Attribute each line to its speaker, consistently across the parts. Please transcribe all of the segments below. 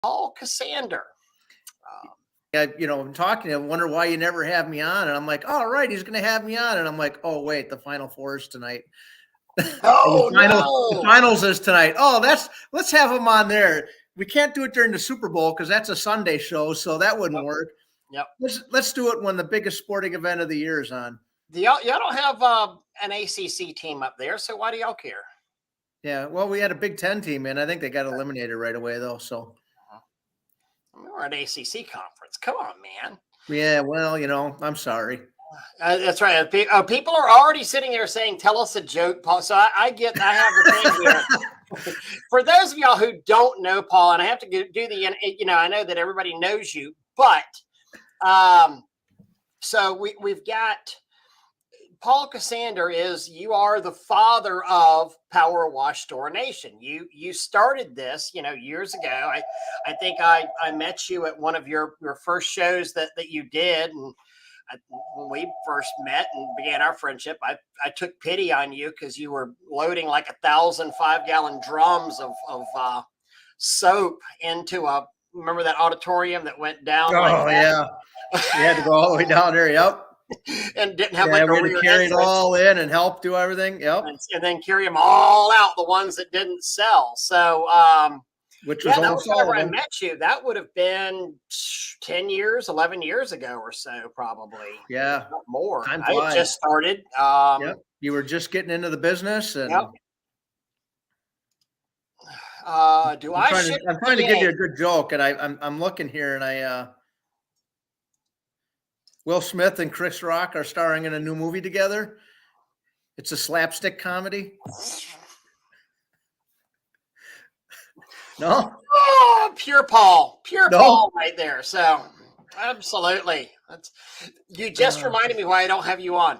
Speaker 1: Paul Kassander.
Speaker 2: I'm talking to him, wonder why you never have me on. And I'm like, all right, he's going to have me on. And I'm like, oh, wait, the Final Four is tonight.
Speaker 1: Oh,
Speaker 2: the finals is tonight. Oh, let's have him on there. We can't do it during the Super Bowl because that's a Sunday show, so that wouldn't work.
Speaker 1: Yep.
Speaker 2: Let's do it when the biggest sporting event of the year is on.
Speaker 1: Y'all don't have an ACC team up there, so why do y'all care?
Speaker 2: Yeah, well, we had a Big Ten team, and I think they got eliminated right away, though. So
Speaker 1: we're an ACC conference. Come on, man.
Speaker 2: Yeah, well, I'm sorry.
Speaker 1: That's right. People are already sitting there saying, "Tell us a joke, Paul." So I have the thing here. For those of y'all who don't know Paul, and I have to do I know that everybody knows you, but so we've got Paul Kassander. You are the father of Power Wash Store Nation. You started this, years ago. I think I met you at one of your first shows that you did, and when we first met and began our friendship, I took pity on you because you were loading like 1,000 5-gallon drums of soap into remember that auditorium that went down?
Speaker 2: Oh, yeah. You had to go all the way down there. Yep.
Speaker 1: And didn't have
Speaker 2: we had to carry it all in and help do everything. Yep.
Speaker 1: And then carry them all out, the ones that didn't sell. So,
Speaker 2: which was
Speaker 1: that was whenever I met you. That would have been 10 years, 11 years ago or so, probably.
Speaker 2: Yeah.
Speaker 1: Not more.
Speaker 2: Time
Speaker 1: I
Speaker 2: flies.
Speaker 1: just started.
Speaker 2: Yep. You were just getting into the business. And
Speaker 1: yep.
Speaker 2: I'm trying to give you a good joke, and I'm looking here, and Will Smith and Chris Rock are starring in a new movie together. It's a slapstick comedy. No?
Speaker 1: Oh, pure Paul right there. So absolutely. You just reminded me why I don't have you on.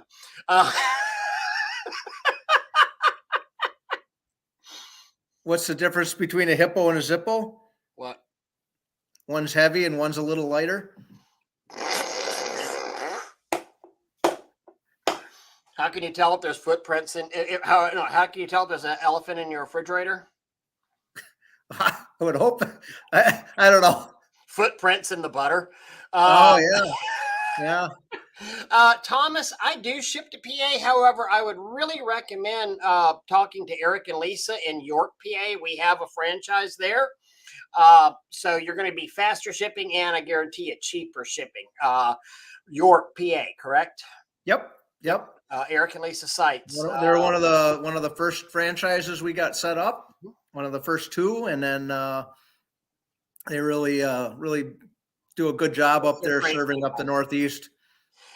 Speaker 2: What's the difference between a hippo and a Zippo?
Speaker 1: What?
Speaker 2: One's heavy and one's a little lighter.
Speaker 1: How can you tell if there's footprints how can you tell if there's an elephant in your refrigerator?
Speaker 2: I would hope. I don't know.
Speaker 1: Footprints in the butter.
Speaker 2: Oh, yeah. Yeah.
Speaker 1: Thomas, I do ship to PA. However, I would really recommend talking to Eric and Lisa in York, PA. We have a franchise there. So you're going to be faster shipping, and I guarantee you cheaper shipping. York, PA, correct?
Speaker 2: Yep.
Speaker 1: Eric and Lisa sites.
Speaker 2: They're one of the first franchises we got set up. One of the first two, and then they really do a good job up there serving up the Northeast.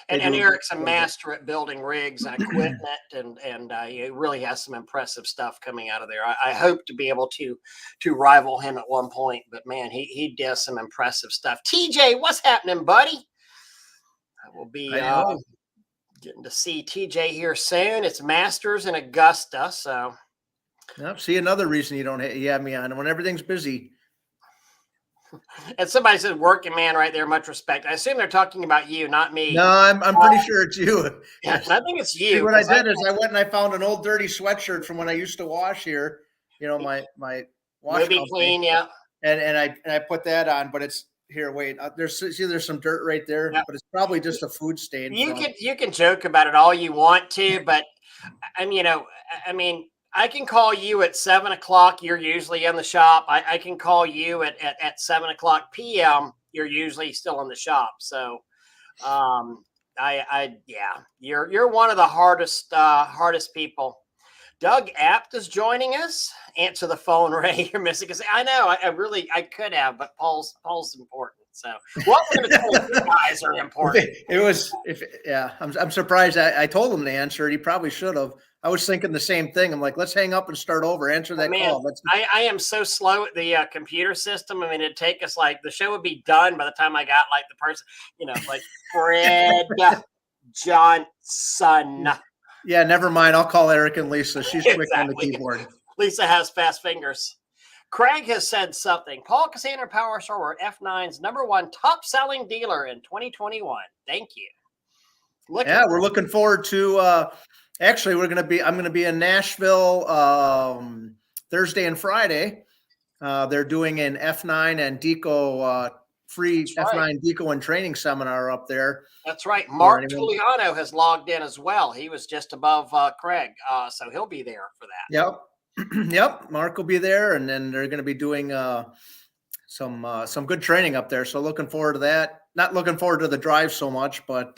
Speaker 1: And Eric's a master at building rigs and equipment, and he really has some impressive stuff coming out of there. I hope to be able to rival him at one point, but man, he does some impressive stuff. TJ, what's happening, buddy? I will be getting to see TJ here soon. It's Masters in Augusta, so.
Speaker 2: Yep. See, another reason you have me on when everything's busy.
Speaker 1: And somebody said working man right there. Much respect. I assume they're talking about you, not me.
Speaker 2: No, I'm pretty sure it's you.
Speaker 1: Yeah, I think it's you.
Speaker 2: See, what I did is I went and I found an old dirty sweatshirt from when I used to wash here. My wash
Speaker 1: company. Clean, yeah.
Speaker 2: And I put that on, but it's here. Wait, there's some dirt right there, but it's probably just a food stain.
Speaker 1: You can joke about it all you want to, but I can call you at 7 o'clock. You're usually in the shop. I can call you at 7 o'clock p.m. You're usually still in the shop. So, you're one of the hardest people. Doug Apt is joining us. Answer the phone, Ray. You're missing us. I know. I could have, but Paul's important. So, what we're going to tell you guys are important.
Speaker 2: I'm surprised. I told him to answer it. He probably should have. I was thinking the same thing. I'm like, let's hang up and start over. Answer that call.
Speaker 1: I am so slow at the computer system. I mean, it'd take us the show would be done by the time I got the person, like Fred Johnson.
Speaker 2: Yeah, never mind. I'll call Eric and Lisa. She's quick on the keyboard.
Speaker 1: Lisa has fast fingers. Craig has said something. Paul Kassander Power Store F9's #1 top-selling dealer in 2021. Thank you.
Speaker 2: We're looking forward to. Actually, I'm going to be in Nashville Thursday and Friday. They're doing an F9 and Deco free
Speaker 1: That's right.
Speaker 2: F9 Deco and training seminar up there.
Speaker 1: That's right.
Speaker 2: For
Speaker 1: Mark
Speaker 2: anyone.
Speaker 1: Giuliano has logged in as well. He was just above Craig, so he'll be there for that.
Speaker 2: Yep. Yep. Mark will be there, and then they're going to be doing some good training up there. So looking forward to that. Not looking forward to the drive so much, but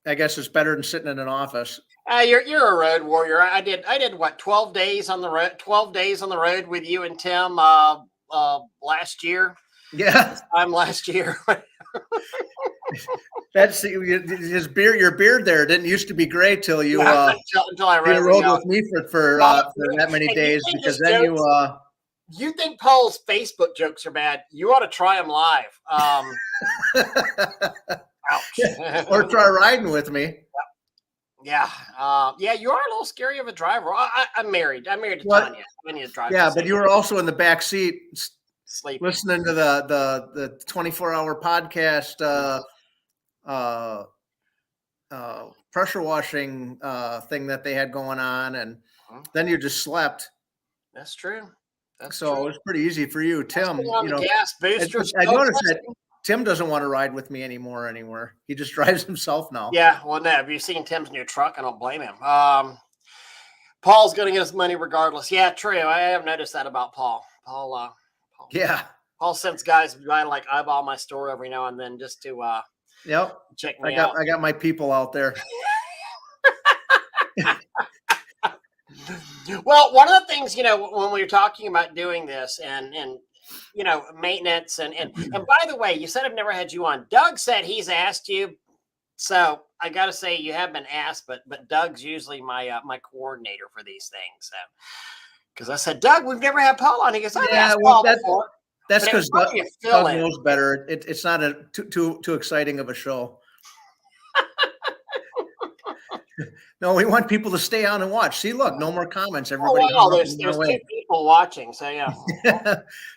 Speaker 2: I guess it's better than sitting in an office.
Speaker 1: You're a road warrior. I did what 12 days on the road. 12 days on the road with you and Tim last year.
Speaker 2: Yeah.
Speaker 1: I'm last year.
Speaker 2: That's his beard. Your beard there didn't used to be gray till you
Speaker 1: until I
Speaker 2: rode with me for that many days, because then
Speaker 1: you think Paul's Facebook jokes are bad. You ought to try them live. Ouch.
Speaker 2: Or try riding with me.
Speaker 1: Yeah. Yeah, you are a little scary of a driver. I'm married. I'm married to Tanya. I need to drive.
Speaker 2: Yeah, but you were also in the back seat
Speaker 1: sleeping,
Speaker 2: listening to the 24-hour podcast pressure washing thing that they had going on, and then you just slept.
Speaker 1: That's true.
Speaker 2: So it was pretty easy for you, Tim.
Speaker 1: Gas boosters.
Speaker 2: I noticed that Tim doesn't want to ride with me anymore anywhere. He just drives himself now.
Speaker 1: Yeah, well, no. Have you seen Tim's new truck? I don't blame him. Paul's going to get his money regardless. Yeah, true. I have noticed that about Paul. Paul.
Speaker 2: Yeah.
Speaker 1: Paul sends guys by like eyeball my store every now and then just to check me out.
Speaker 2: I got my people out there.
Speaker 1: Well, one of the things, when we were talking about doing this and maintenance and by the way, you said I've never had you on. Doug said he's asked you. So I got to say you have been asked, but Doug's usually my coordinator for these things. So, because I said, Doug, we've never had Paul on. He goes, I've asked Paul before.
Speaker 2: That's because Doug knows better. It's not a too exciting of a show. No, we want people to stay on and watch. See, look, no more comments. Everybody.
Speaker 1: There's 2 people watching. So yeah.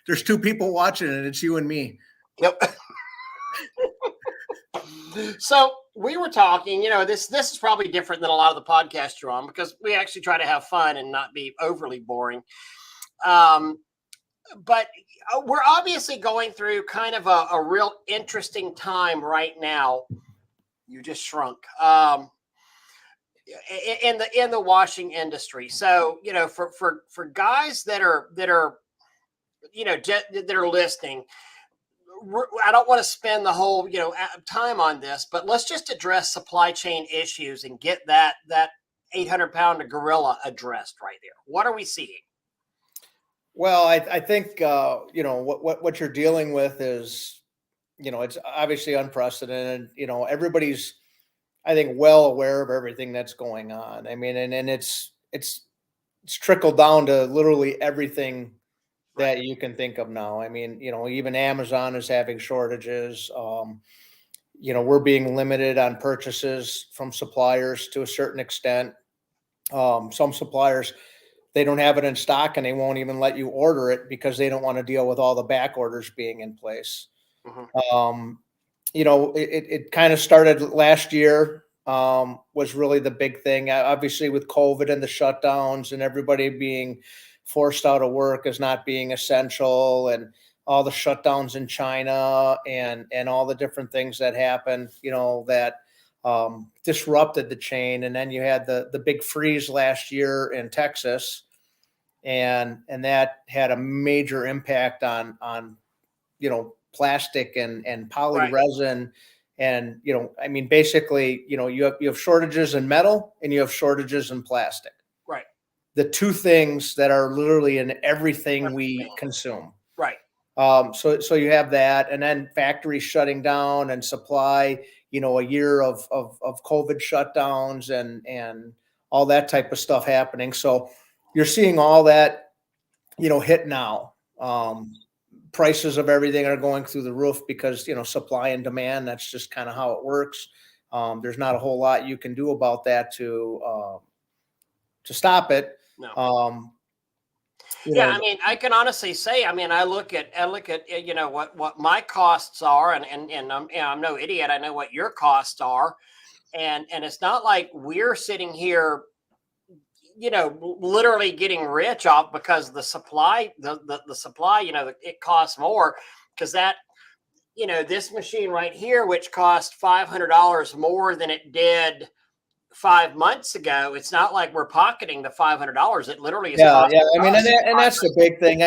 Speaker 2: There's 2 people watching, and it's you and me.
Speaker 1: Yep. So we were talking, this is probably different than a lot of the podcasts you're on, because we actually try to have fun and not be overly boring. But we're obviously going through kind of a real interesting time right now. You just shrunk. In the washing industry. So, for guys that are listening, I don't want to spend the whole, time on this, but let's just address supply chain issues and get that 800-pound gorilla addressed right there. What are we seeing?
Speaker 2: Well, I think, what you're dealing with is, it's obviously unprecedented. Everybody's, I think, well aware of everything that's going on. I mean, and it's trickled down to literally everything that you can think of now. I mean, even Amazon is having shortages. We're being limited on purchases from suppliers to a certain extent. Some suppliers, they don't have it in stock and they won't even let you order it because they don't want to deal with all the back orders being in place. Mm-hmm. It kind of started last year, was really the big thing. Obviously with COVID and the shutdowns and everybody being forced out of work as not being essential, and all the shutdowns in China and all the different things that happened, that disrupted the chain. And then you had the big freeze last year in Texas, and that had a major impact on plastic and poly resin. And, I mean, basically, you have shortages in metal and you have shortages in plastic.
Speaker 1: Right.
Speaker 2: The 2 things that are literally in everything we consume.
Speaker 1: Right.
Speaker 2: So you have that, and then factories shutting down and supply, a year of COVID shutdowns and all that type of stuff happening. So you're seeing all that, hit now. Prices of everything are going through the roof because, supply and demand, that's just kind of how it works. There's not a whole lot you can do about that to stop it.
Speaker 1: No. I mean, I can honestly say, I look at what my costs are, and I'm no idiot. I know what your costs are, and it's not like we're sitting here, literally getting rich off because the supply, the supply, it costs more because this machine right here, which cost $500 more than it did 5 months ago, it's not like we're pocketing the $500. It literally is
Speaker 2: Yeah,
Speaker 1: costing
Speaker 2: yeah. I mean,
Speaker 1: us
Speaker 2: and that's the big thing.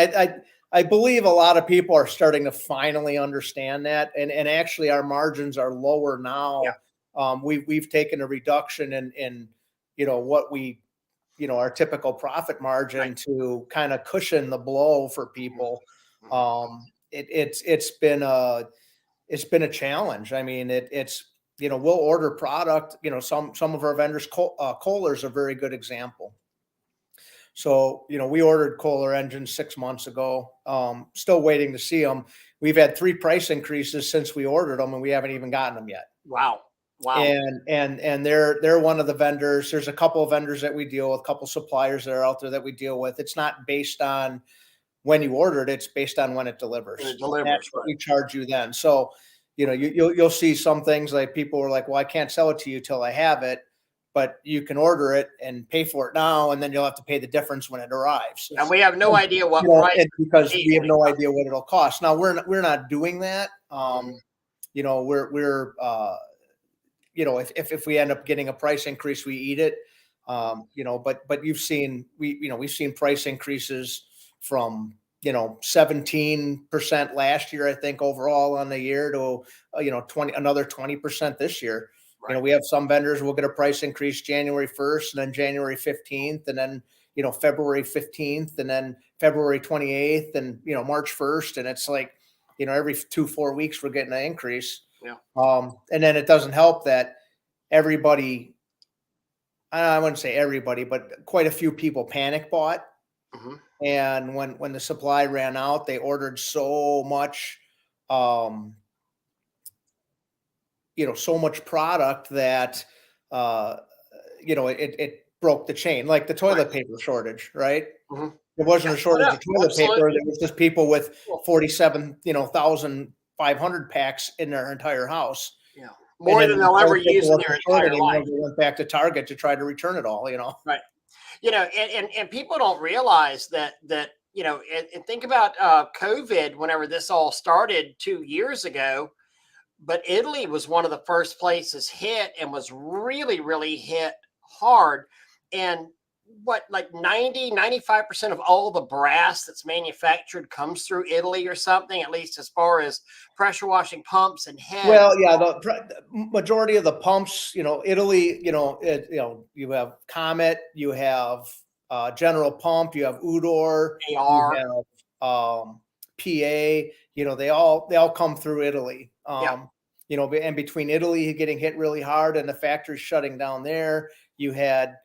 Speaker 2: I believe a lot of people are starting to finally understand that, and actually our margins are lower
Speaker 1: Yeah.
Speaker 2: now. We've taken a reduction in what we our typical profit margin
Speaker 1: Right.
Speaker 2: to kind of cushion the blow for people. It's been a challenge. I mean, it's we'll order product. Some of our vendors, Kohler's a very good example. So, we ordered Kohler engines 6 months ago. Still waiting to see them. We've had 3 price increases since we ordered them, and we haven't even gotten them yet.
Speaker 1: Wow.
Speaker 2: And they're one of the vendors. There's a couple of vendors that we deal with, a couple suppliers that are out there that we deal with. It's not based on when you ordered, it's based on when it delivers.
Speaker 1: When it delivers,
Speaker 2: That's what
Speaker 1: right.
Speaker 2: we charge you then. So, you'll see some things like people are like, well, I can't sell it to you till I have it, but you can order it and pay for it now, and then you'll have to pay the difference when it arrives.
Speaker 1: And we have no idea what price
Speaker 2: because we have no idea what it'll cost. Now we're not doing that. We're if we end up getting a price increase, we eat it. But we've seen price increases from 17% last year, I think, overall on the year to another 20% this year.
Speaker 1: Right.
Speaker 2: We have some vendors will get a price increase January 1st and then January 15th and then February 15th and then February 28th and March 1st, and it's like every 2-4 weeks we're getting an increase.
Speaker 1: Yeah.
Speaker 2: And then it doesn't help that everybody, I wouldn't say everybody, but quite a few people panic bought.
Speaker 1: Mm-hmm.
Speaker 2: And when the supply ran out, they ordered so much, so much product that, it broke the chain, like the toilet paper shortage, right?
Speaker 1: Mm-hmm.
Speaker 2: It wasn't a shortage of toilet paper. There was just people with 47,500 packs in their entire house.
Speaker 1: Yeah. More than they'll ever use in their entire life.
Speaker 2: They went back to Target to try to return it all,
Speaker 1: Right. And people don't realize that, and think about COVID whenever this all started 2 years ago, but Italy was one of the first places hit and was really, really hit hard. And like 95% of all the brass that's manufactured comes through Italy or something, at least as far as pressure washing pumps and heads.
Speaker 2: Well, yeah, the majority of the pumps, Italy, you have Comet, you have General Pump, you have Udor,
Speaker 1: AR.
Speaker 2: you have PA, they all come through Italy. And between Italy getting hit really hard and the factories shutting down there, you had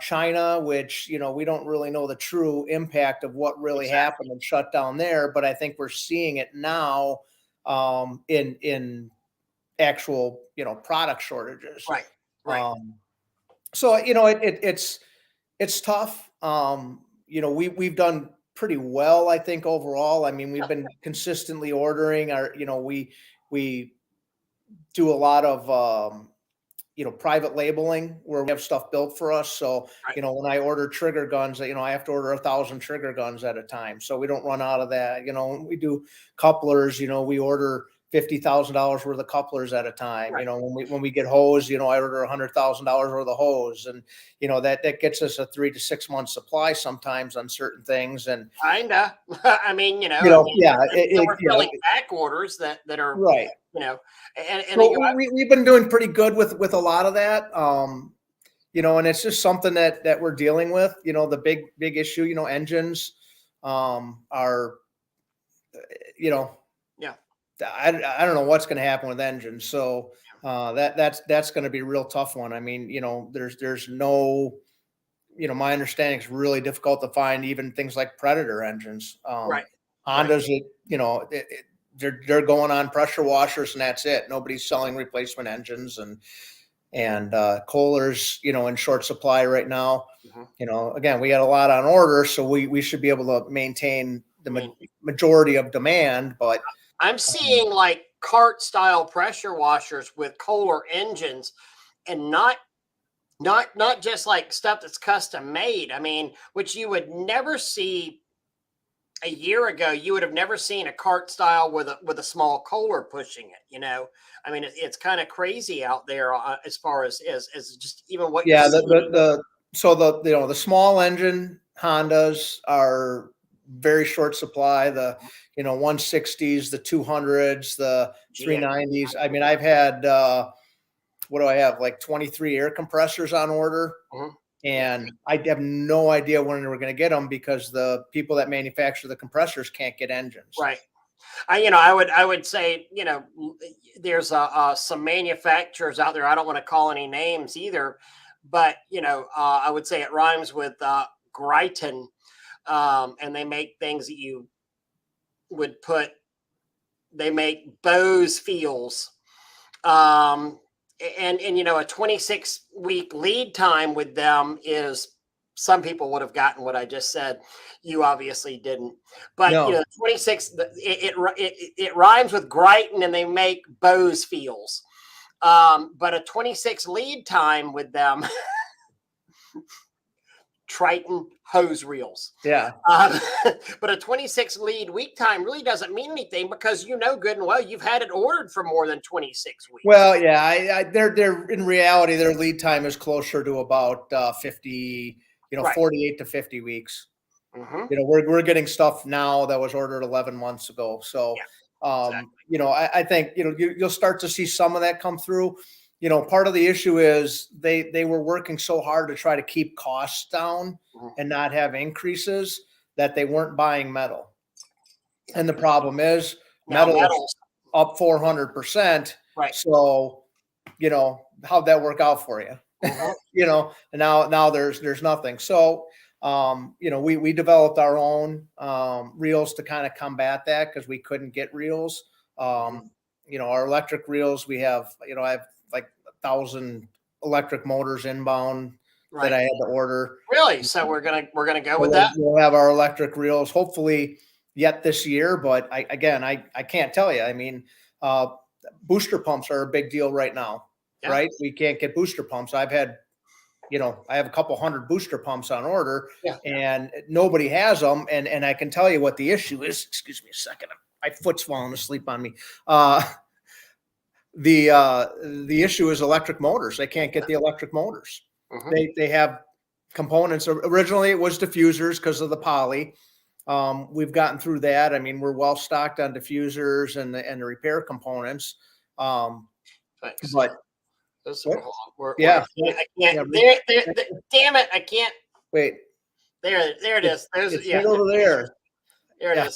Speaker 2: China, which, we don't really know the true impact of what really happened and shut down there. But I think we're seeing it now in actual, product shortages.
Speaker 1: Right. Right.
Speaker 2: So, it's tough. We've done pretty well, I think, overall. I mean, we've been consistently ordering we do a lot of, private labeling where we have stuff built for us. So, when I order trigger guns, I have to order 1,000 trigger guns at a time. So we don't run out of that. When we do couplers, we order $50,000 worth of couplers at a time.
Speaker 1: Right.
Speaker 2: When we get hose, I order $100,000 worth of hose, and that gets us a 3 to 6 month supply sometimes on certain things. And
Speaker 1: kinda, I mean,
Speaker 2: we're
Speaker 1: filling back orders that are
Speaker 2: right.
Speaker 1: And
Speaker 2: so we've been doing pretty good with a lot of that. And it's just something that we're dealing with. The big issue, engines are, I don't know what's going to happen with engines. So that's going to be a real tough one. I mean, there's no, my understanding is really difficult to find even things like Predator engines.
Speaker 1: Right.
Speaker 2: Honda's, they're going on pressure washers and that's it. Nobody's selling replacement engines, and Kohler's, in short supply right now. Mm-hmm. Again, we got a lot on order, so we should be able to maintain the majority of demand, but
Speaker 1: I'm seeing like cart style pressure washers with Kohler engines and not Not just like stuff that's custom made. I mean, which you would never see a year ago. You would have never seen a cart style with a small Kohler pushing it. I mean, it's kind of crazy out there as far as just even what you
Speaker 2: Yeah,
Speaker 1: see.
Speaker 2: so the small engine Hondas are very short supply. The 160s, the 200s, the
Speaker 1: GM.
Speaker 2: 390s. I mean, I've had what do I have, like 23 air compressors on order,
Speaker 1: Mhm. Yeah.
Speaker 2: and I have no idea when we're going to get them because the people that manufacture the compressors can't get engines.
Speaker 1: Right. I would say, there's some manufacturers out there. I don't want to call any names either, but I would say it rhymes with Gryton, and they make things that you would put. They make Bose feels, um, and a 26-week lead time with them is. Some people would have gotten what I just said. You obviously didn't, but
Speaker 2: No,
Speaker 1: 26. It rhymes with Gryton, and they make Bose feels. But a 26 lead time with them, Triton hose reels.
Speaker 2: yeah.
Speaker 1: Um, but a 26 lead week time really doesn't mean anything because good and well you've had it ordered for more than 26 weeks.
Speaker 2: Well, yeah, they're in reality, their lead time is closer to about 50,
Speaker 1: Right.
Speaker 2: 48 to 50 weeks.
Speaker 1: Mm-hmm.
Speaker 2: We're getting stuff now that was ordered 11 months ago. So,
Speaker 1: Yeah, exactly.
Speaker 2: I think, you'll start to see some of that come through. Part of the issue is they were working so hard to try to keep costs down
Speaker 1: Mm-hmm.
Speaker 2: and not have increases that they weren't buying metal. And the problem is
Speaker 1: Now
Speaker 2: metal is
Speaker 1: metals.
Speaker 2: up 400%.
Speaker 1: Right.
Speaker 2: So, how'd that work out for you?
Speaker 1: Mm-hmm.
Speaker 2: And now there's nothing. So, we developed our own reels to kind of combat that because we couldn't get reels. Our electric reels, I have like 1,000 electric motors inbound
Speaker 1: Right.
Speaker 2: that I had to order.
Speaker 1: Really? So we're gonna go
Speaker 2: So
Speaker 1: with that.
Speaker 2: we'll have our electric reels hopefully yet this year, but I can't tell you. I mean, booster pumps are a big deal right now,
Speaker 1: Yeah.
Speaker 2: right? We can't get booster pumps. I have a couple hundred booster pumps on order,
Speaker 1: Yeah.
Speaker 2: and nobody has them. And I can tell you what the issue is. Excuse me a second. My foot's falling asleep on me. The issue is electric motors. They can't get the electric motors.
Speaker 1: Mm-hmm.
Speaker 2: They have components. Originally, it was diffusers because of the poly. We've gotten through that. I mean, we're well stocked on diffusers and the repair components.
Speaker 1: Thanks.
Speaker 2: But
Speaker 1: yeah, I can't. There, damn it! I can't.
Speaker 2: Wait.
Speaker 1: There it is. There's
Speaker 2: it's right over there.
Speaker 1: There it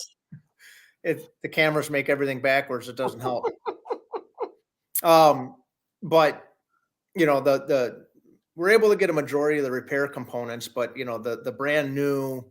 Speaker 1: is.
Speaker 2: The cameras make everything backwards. It doesn't help. But we're able to get a majority of the repair components, but the brand new,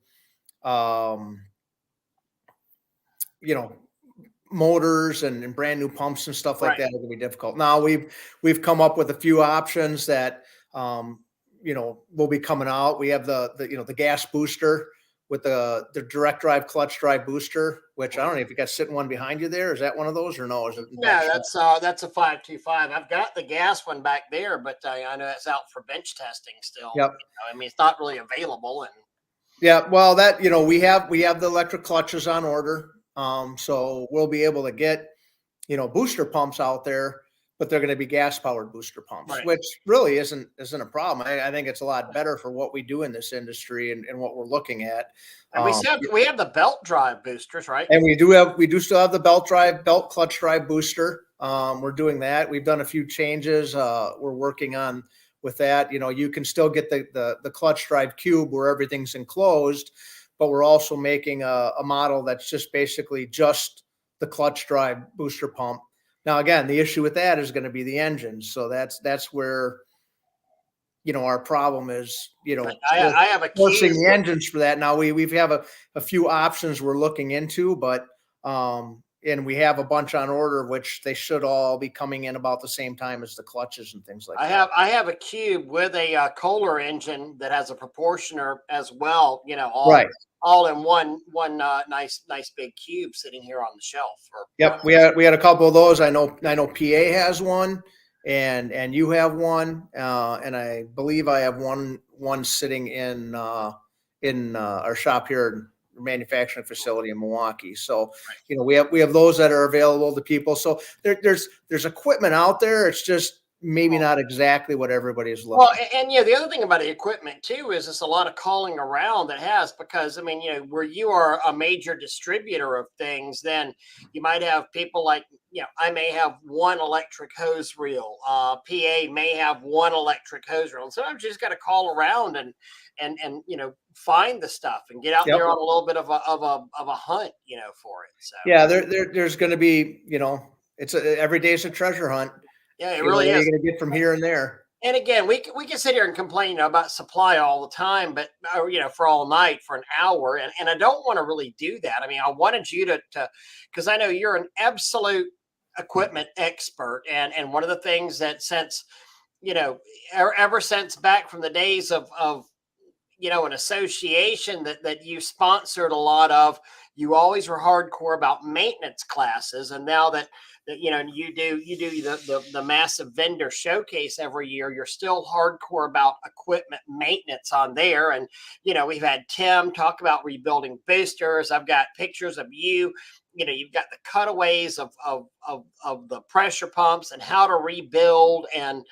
Speaker 2: motors and brand new pumps and stuff like that are going to be difficult. Now we've come up with a few options that will be coming out. We have the gas booster with the direct drive clutch drive booster, which I don't know if you got sitting one behind you there. Is that one of those or no? Is it?
Speaker 1: Yeah, that's a 525. I've got the gas one back there, but I know it's out for bench testing still.
Speaker 2: Yep.
Speaker 1: I mean, it's not really available. And
Speaker 2: yeah, well, that we have the electric clutches on order, so we'll be able to get booster pumps out there, but they're going to be gas powered booster pumps, which really isn't a problem. I think it's a lot better for what we do in this industry and what we're looking at.
Speaker 1: And we have the belt drive boosters, right?
Speaker 2: And we do still have the belt clutch drive booster. We're doing that. We've done a few changes. We're working on with that. You can still get the clutch drive cube where everything's enclosed, but we're also making a model that's just basically just the clutch drive booster pump. Now, again, the issue with that is going to be the engines. So that's where, our problem is,
Speaker 1: I have a
Speaker 2: forcing the engines for that. Now we have a few options we're looking into, but, and we have a bunch on order, which they should all be coming in about the same time as the clutches and things like that.
Speaker 1: I have a cube with a Kohler engine that has a proportioner as well, all in one nice big cube sitting here on the shelf.
Speaker 2: Yep, we had a couple of those. I know PA has one, and you have one, and I believe I have one sitting in our shop here, manufacturing facility in Milwaukee. So, we have those that are available to people. So there's equipment out there. It's just maybe not exactly what everybody is looking.
Speaker 1: Well, and the other thing about the equipment too is it's a lot of calling around that has, because I mean, where you are a major distributor of things, then you might have people like, I may have one electric hose reel, PA may have one electric hose reel, and sometimes you just got to call around and find the stuff and get out
Speaker 2: Yep.
Speaker 1: there on a little bit of a hunt, for it. So
Speaker 2: Yeah, there's going to be, every day is a treasure hunt.
Speaker 1: yeah, it really
Speaker 2: what are
Speaker 1: is.
Speaker 2: you going to get from here and there?
Speaker 1: And again, we can sit here and complain about supply all the time, but for all night for an hour, and I don't want to really do that. I mean, I wanted you to because I know you're an absolute equipment expert, and one of the things that since ever since back from the days of an association that you sponsored a lot of, you always were hardcore about maintenance classes, and now that you do the massive vendor showcase every year, you're still hardcore about equipment maintenance on there. And we've had Tim talk about rebuilding boosters. I've got pictures of you. You've got the cutaways of the pressure pumps and how to rebuild, and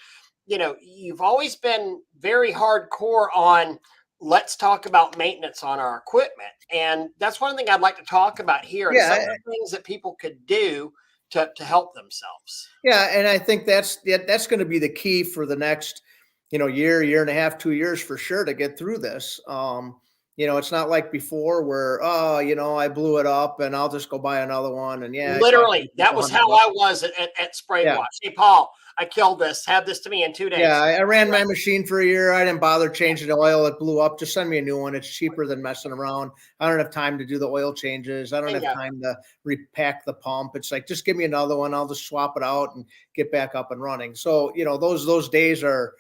Speaker 1: you've always been very hardcore on let's talk about maintenance on our equipment. And that's one thing I'd like to talk about here, and some of the things that people could do to help themselves.
Speaker 2: Yeah, and I think that's going to be the key for the next, year and a half, 2 years for sure to get through this. It's not like before where, I blew it up and I'll just go buy another one. And
Speaker 1: literally, that was how I was at Spray Wash. Hey, Paul, I killed this. Have this to me in 2 days.
Speaker 2: Yeah, I ran my machine for a year. I didn't bother changing the oil. It blew up. Just send me a new one. It's cheaper than messing around. I don't have time to do the oil changes. I don't have time to repack the pump. It's like, just give me another one. I'll just swap it out and get back up and running. So, those days are,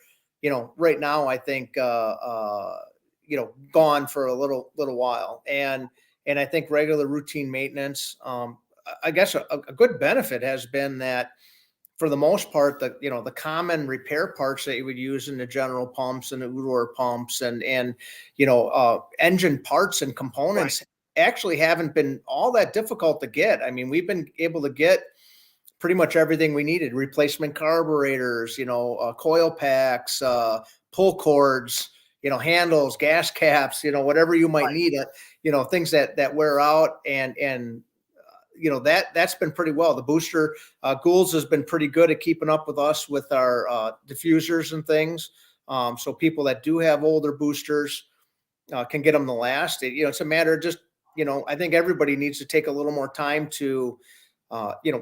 Speaker 2: right now, I think, gone for a little while. And I think regular routine maintenance, I guess a good benefit has been that, for the most part, the common repair parts that you would use in the general pumps and the Udor pumps and engine parts and components actually haven't been all that difficult to get. I mean, we've been able to get pretty much everything we needed: replacement carburetors, coil packs, pull cords, handles, gas caps, whatever you might need, things that wear out, and that's been pretty well. The booster, Gould's has been pretty good at keeping up with us with our diffusers and things. So people that do have older boosters can get them to last. It's a matter of just, I think everybody needs to take a little more time to,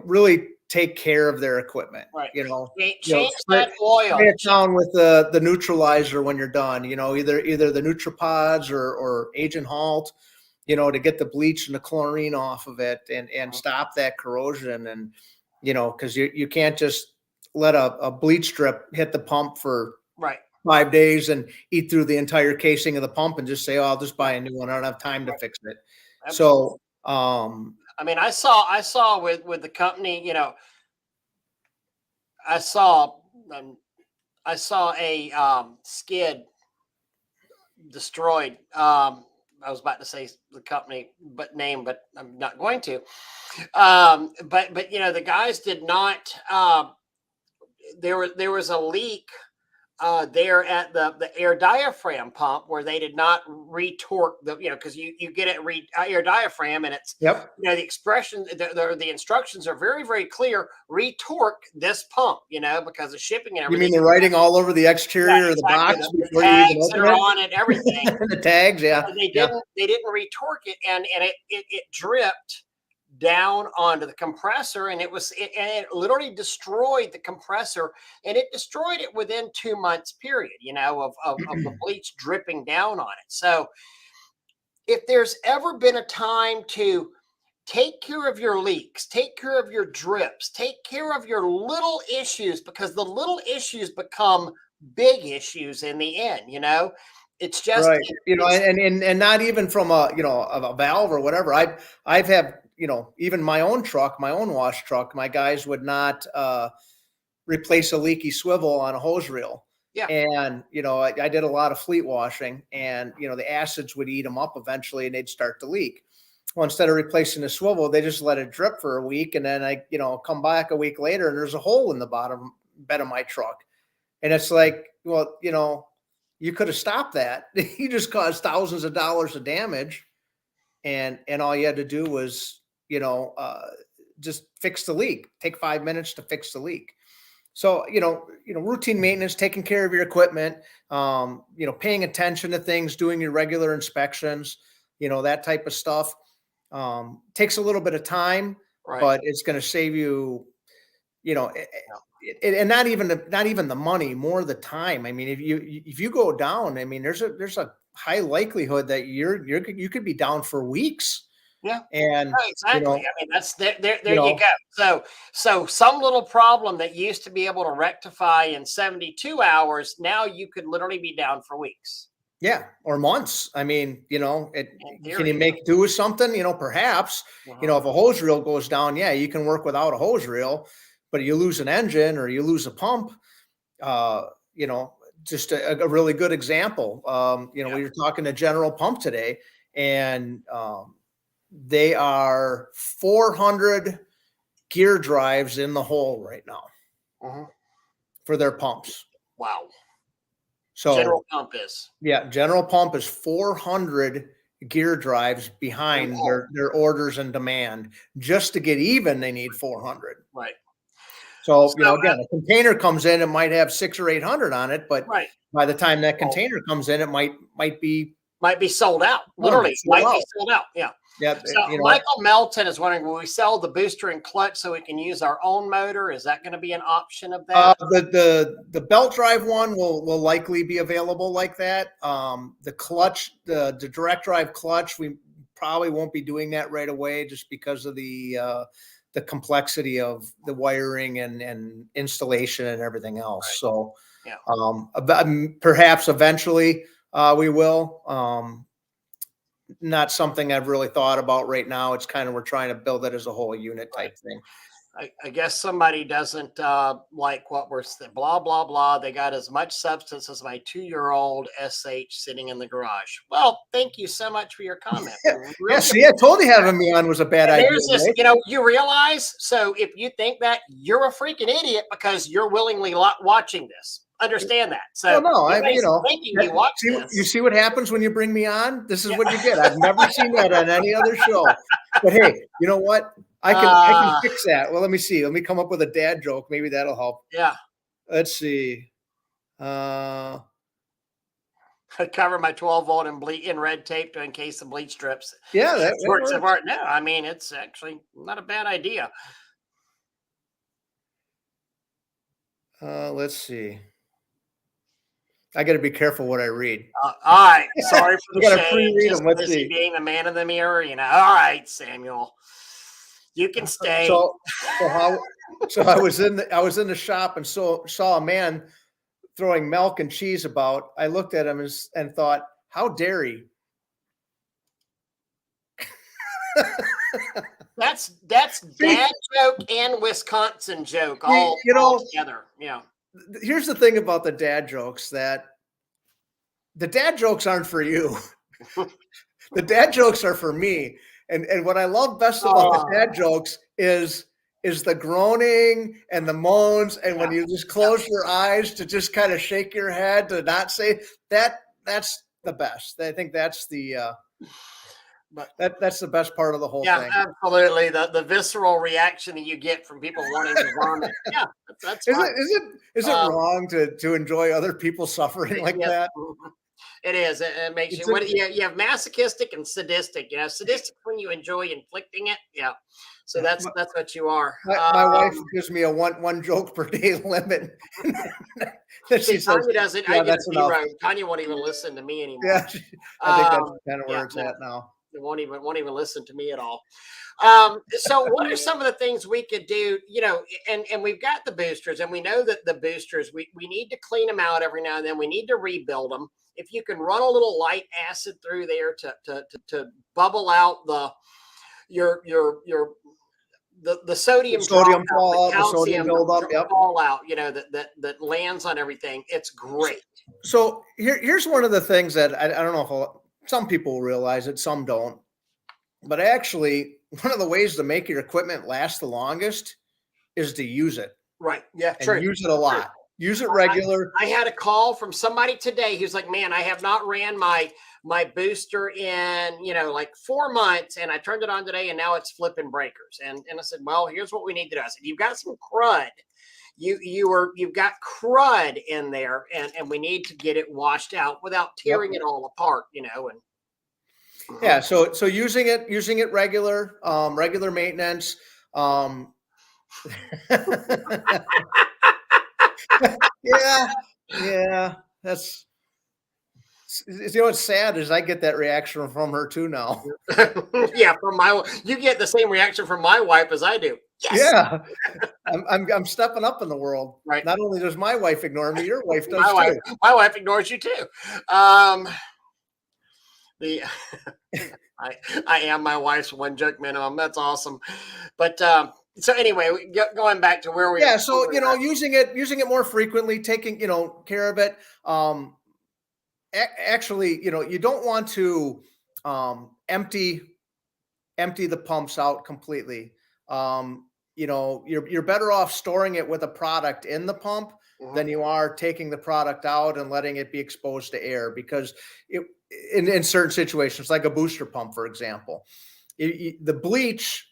Speaker 2: really take care of their equipment.
Speaker 1: Right.
Speaker 2: Change
Speaker 1: that oil.
Speaker 2: Spray it down with the neutralizer when you're done. Either the Nutripods or Agent Halt, to get the bleach and the chlorine off of it and stop that corrosion. And, because you can't just let a bleach strip hit the pump for 5 days and eat through the entire casing of the pump and just say, oh, I'll just buy a new one. I don't have time to fix it. Absolutely. So,
Speaker 1: I mean, I saw with the company, I saw a skid destroyed. I was about to say the company name, but I'm not going to. But the guys did not. There was a leak there at the air diaphragm pump where they did not retorque because you get it air diaphragm, and it's the expression, the instructions are very, very clear: retorque this pump, because of shipping and everything.
Speaker 2: You mean the writing all over the exterior of the box?
Speaker 1: The tags that are on it, everything.
Speaker 2: The tags, yeah.
Speaker 1: And they didn't retorque it, and it dripped down onto the compressor, and it literally destroyed the compressor, and it destroyed it within 2 months period, of the bleach dripping down on it. So if there's ever been a time to take care of your leaks, take care of your drips, take care of your little issues, because the little issues become big issues in the end, it's just
Speaker 2: right. And not even from a valve or whatever. I've had, even my own truck, my own wash truck, my guys would not replace a leaky swivel on a hose reel.
Speaker 1: Yeah.
Speaker 2: And, I did a lot of fleet washing, and, the acids would eat them up eventually and they'd start to leak. Well, instead of replacing the swivel, they just let it drip for a week. And then I, come back a week later and there's a hole in the bottom bed of my truck. And it's like, well, you could have stopped that. You just caused thousands of dollars of damage. And all you had to do was, just fix the leak. Take 5 minutes to fix the leak. So, routine maintenance, taking care of your equipment, paying attention to things, doing your regular inspections, that type of stuff. Takes a little bit of time,
Speaker 1: Right.
Speaker 2: but it's going to save you, and not even the money, more the time. I mean, if you go down, I mean, there's a high likelihood that you could be down for weeks.
Speaker 1: Yeah.
Speaker 2: And
Speaker 1: exactly. I mean, that's there you go. So some little problem that used to be able to rectify in 72 hours, now you could literally be down for weeks.
Speaker 2: Yeah, or months. I mean, can
Speaker 1: theory,
Speaker 2: you make do with something? Perhaps, if a hose reel goes down, yeah, you can work without a hose reel, but you lose an engine or you lose a pump, just a really good example. We were talking to General Pump today, and they are 400 gear drives in the hole right now for their pumps.
Speaker 1: Wow.
Speaker 2: So
Speaker 1: General Pump is.
Speaker 2: Yeah, General Pump is 400 gear drives behind their orders and demand. Just to get even, they need 400.
Speaker 1: Right.
Speaker 2: So again, a container comes in, it might have 600 or 800 on it, but by the time that container comes in, it might be
Speaker 1: sold out. Literally, be sold out. Yeah.
Speaker 2: Yeah.
Speaker 1: So Michael Melton is wondering, will we sell the booster and clutch so we can use our own motor? Is that going to be an option of that?
Speaker 2: The belt drive one will likely be available like that. The clutch, the direct drive clutch, we probably won't be doing that right away just because of the complexity of the wiring and installation and everything else. So perhaps eventually we will. Not something I've really thought about right now. It's kind of, we're trying to build it as a whole unit type thing.
Speaker 1: I guess somebody doesn't like what we're saying, blah, blah, blah. They got as much substance as my 2-year-old SH sitting in the garage. Well, thank you so much for your comment.
Speaker 2: See, I told you having me on was a bad idea.
Speaker 1: This, you realize, so if you think that, you're a freaking idiot because you're willingly watching this. Understand that. So
Speaker 2: you see what happens when you bring me on? This is what you get. I've never seen that on any other show. But hey, you know what? I can fix that. Well, let me see. Let me come up with a dad joke. Maybe that'll help.
Speaker 1: Yeah.
Speaker 2: Let's see.
Speaker 1: I cover my 12-volt in red tape to encase the bleach strips.
Speaker 2: Yeah, that
Speaker 1: works of art. No, I mean, it's actually not a bad idea.
Speaker 2: Let's see. I got to be careful what I read.
Speaker 1: All right. Sorry for the
Speaker 2: shade. Let's see.
Speaker 1: Being the man in the mirror, All right, Samuel. You can stay.
Speaker 2: So I was in the shop and saw a man throwing milk and cheese about. I looked at him and thought, how dare he?
Speaker 1: That's dad joke and Wisconsin joke all together. Yeah.
Speaker 2: Here's the thing about the dad jokes, that the dad jokes aren't for you. The dad jokes are for me. And what I love best about the dad jokes is the groaning and the moans. And when you just close your eyes to just kind of shake your head to not say that, that's the best. I think that's that's the best part of the whole thing.
Speaker 1: Yeah, absolutely. The visceral reaction that you get from people wanting to vomit. Yeah, that's
Speaker 2: is it wrong to enjoy other people suffering like that?
Speaker 1: It is. It makes you have masochistic and sadistic. Sadistic when you enjoy inflicting it. Yeah. So that's what you are.
Speaker 2: My wife gives me a one joke per day limit.
Speaker 1: She Tanya doesn't. I get zero. Tanya won't even listen to me anymore.
Speaker 2: Yeah, I think that's kind of where it's at now.
Speaker 1: They won't even listen to me at all. So what are some of the things we could do, and we've got the boosters, and we know that the boosters, we need to clean them out every now and then. We need to rebuild them. If you can run a little light acid through there to bubble out your the sodium
Speaker 2: Sodium
Speaker 1: dropout,
Speaker 2: fallout,
Speaker 1: the
Speaker 2: the sodium
Speaker 1: calcium
Speaker 2: buildup. Yep.
Speaker 1: fallout, that lands on everything. It's great.
Speaker 2: So here's one of the things that I don't know how some people realize it, some don't. But actually, one of the ways to make your equipment last the longest is to use it,
Speaker 1: Right. Yeah.
Speaker 2: and
Speaker 1: True.
Speaker 2: use it a lot. Use it regular.
Speaker 1: I had a call from somebody today who's like, man, I have not ran my booster in, like 4 months, and I turned it on today and now it's flipping breakers. And I said, well, here's what we need to do. I said, you've got some crud. You've got crud in there, and we need to get it washed out without tearing it all apart, and
Speaker 2: Yeah, so using it regular, regular maintenance. Yeah, that's what's sad is I get that reaction from her too now.
Speaker 1: yeah, you get the same reaction from my wife as I do. Yes.
Speaker 2: Yeah, I'm stepping up in the world.
Speaker 1: Right.
Speaker 2: Not only does my wife ignore me, your wife does
Speaker 1: my
Speaker 2: too.
Speaker 1: My wife ignores you too. The I am my wife's one joke minimum. That's awesome. But so anyway, going back to where we
Speaker 2: so using it more frequently, taking care of it. Actually, you don't want to empty the pumps out completely. You're better off storing it with a product in the pump than you are taking the product out and letting it be exposed to air, because in certain situations, like a booster pump, for example, the bleach